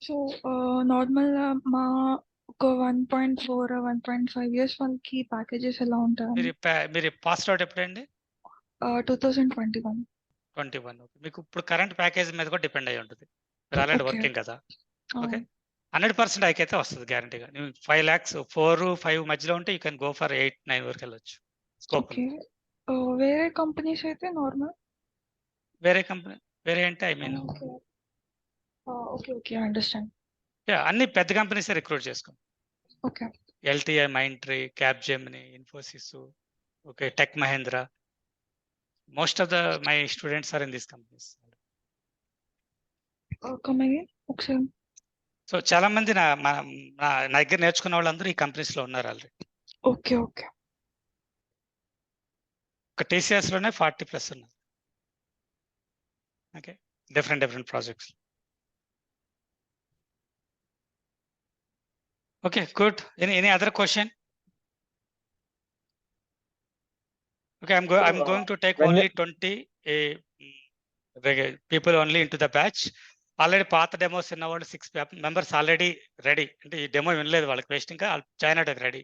సో నార్మల్ మా ఒక 1.4 1.5 ఇయర్స్ వాళ్ళకి ప్యాకేజెస్ ఎలా ఉంటాయి? మీరు పాస్ అవుట్ ఎప్పుడండి? 2021. 21. మీకు ఇప్పుడు కరెంట్ ప్యాకేజ్ మీద కూడా డిపెండ్ అయ్యి ఉంటుంది. మీరు ఆల్రెడీ Okay. వర్కింగ్ కదా. ఓకే, 100% హైక్ అయితే వస్తుంది గ్యారంటీగా. 5 lakhs 4-5 మధ్యలో ఉంటే యూ కెన్ గో ఫర్ 8-9 వరకు వెళ్ళొచ్చు. Scope okay. వేరే కంపెనీస్ అయితే నార్మల్? వేరే కంపెనీ వేరే అంటే ఐ మీన్ ఓకే అండర్స్టాండ్. అన్ని పెద్ద కంపెనీస్ రిక్రూట్ చేసుకోండి. Okay. LTI, Mindtree, Capgemini, Infosys, okay, Tech Mahindra. Most of my students are in these companies. Come again ఒకసారి. సో చాలా మంది నా దగ్గర నేర్చుకున్న వాళ్ళందరూ ఈ కంపెనీస్ లో ఉన్నారు ఆల్రెడీ. ఓకే. ఒక TCS లోనే 40+ ఉన్నారు. Okay, different projects. Okay, good. Any other question? Okay, I'm going to take only 20 people only into the batch. Already పాత డెమోస్ ఉన్న వాళ్ళు 6 members ఆల్రెడీ రెడీ. అంటే ఈ డెమో వినలేదు వాళ్ళకి వేస్ట్, ఇంకా జాయిన్ అవడానికి ready.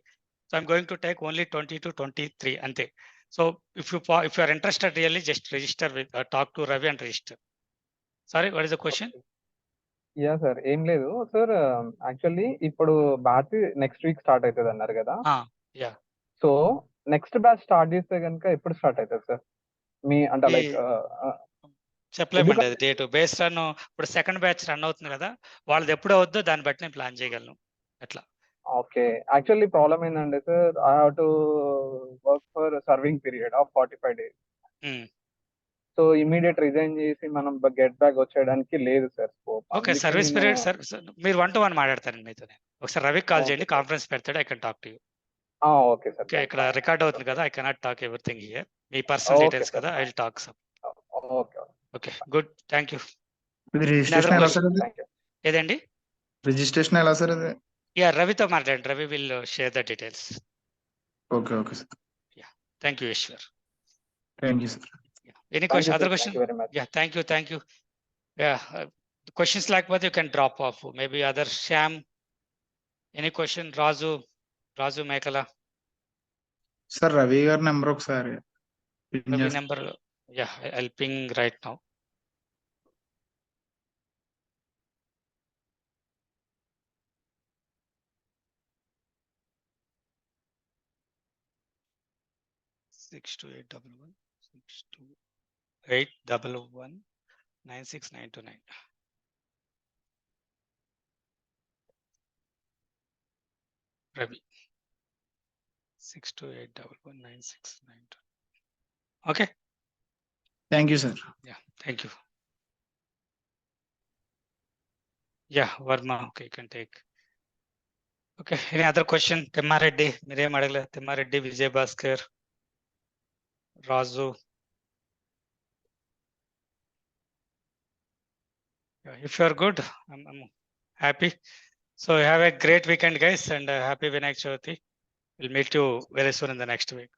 So I'm going to take only 20 to 23 అంతే. So if you are interested really just register with talk to Ravi and register. Sorry, what is the question? Yeah sir, ఏం లేదు sir. Actually ఇప్పుడు batch next week start అవుతుంది అన్నారు కదా. Yeah, so next batch start చేస్తే కనుక ఎప్పుడు start అవుతుంది సార్? మీ అంటే లైక్ చెప్పలేమండి అది డేట్ బేస్డ్ ఆన్. ఇప్పుడు సెకండ్ బ్యాచ్ రన్ అవుతుంది కదా, వాళ్ళది ఎప్పుడు అవుద్దో దాన్ని బట్టి నేను ప్లాన్ చేయగలను. ఎట్లా? ఓకే, యాక్చువల్లీ ప్రాబ్లమ్ ఏంటంటే sir, I have to work for serving period of 45 days. So immediate resign చేసి మనం గెట్ బ్యాక్ వచ్చేయడానికి లేదు sir scope. Okay, service period sir. మీరు 1-to-1 మాట్లాడతారండి మీతో. ఒకసారి రవికి కాల్ చేయండి, కాన్ఫరెన్స్ పెడతాడు, I can talk to you. Okay sir. ఇక్కడ రికార్డ్ అవుతుంది కదా, I cannot talk everything here. మీ పర్సనల్ డీటెయిల్స్ కదా, I will talk some. Okay, good, thank you. ఇది రిజిస్ట్రేషన్ ఎలా సార్? ఏదండి? రిజిస్ట్రేషన్ ఎలా సార్ ఇది? యా, రవితో మాట్లాడండి. Ravi will share the details. Okay sir. Yeah, thank you Eshwar. Thank you sir. Any question? Other question? Yeah, thank you. Yeah, questions లేకపోతే you can drop off. Maybe other Sham. Any question? Razu Mekala. Sir Ravi గారి number ఒకసారి. Ravi number. Yeah, I'll ping right now. Six two 811 96929. Ravi. 628119692. Okay. Thank you sir. Yeah, thank you. Yeah, Verma. Okay, you can take. Okay, any other question? Timmareddy, మీరేం అడగలేదు. Timmareddy, Vijay Bhaskar, Razu. Yeah, if you are good, I'm happy. So have a great weekend, guys, and happy Vinayak Chavithi. We'll meet you very soon in the next week.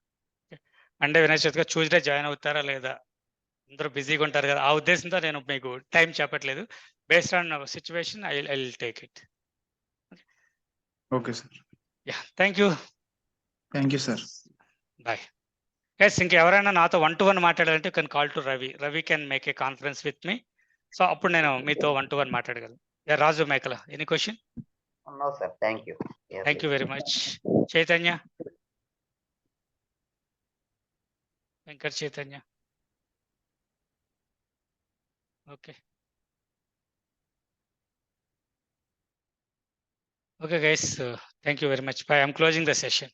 అంటే Vinayaka చవితిగా Tuesday join అవుతారా లేదా, అందరూ బిజీగా ఉంటారు కదా, ఆ ఉద్దేశంతో నేను మీకు టైం చెప్పట్లేదు. Based on situation I will take it. Okay sir. Yeah, thank you sir. Bye. Guys, ఇంకెవరైనా నాతో 1-to-1 మాట్లాడాలంటే you can call to Ravi. Ravi can make a conference with me. So అప్పుడు నేను మీతో 1-to-1 మాట్లాడగలను. Yeah, Raju Makala, any question? No, sir. Thank you. Thank you very much. Chaitanya, Venkat Chaitanya. Okay. Okay, guys. Thank you very much. Bye. I'm closing the session.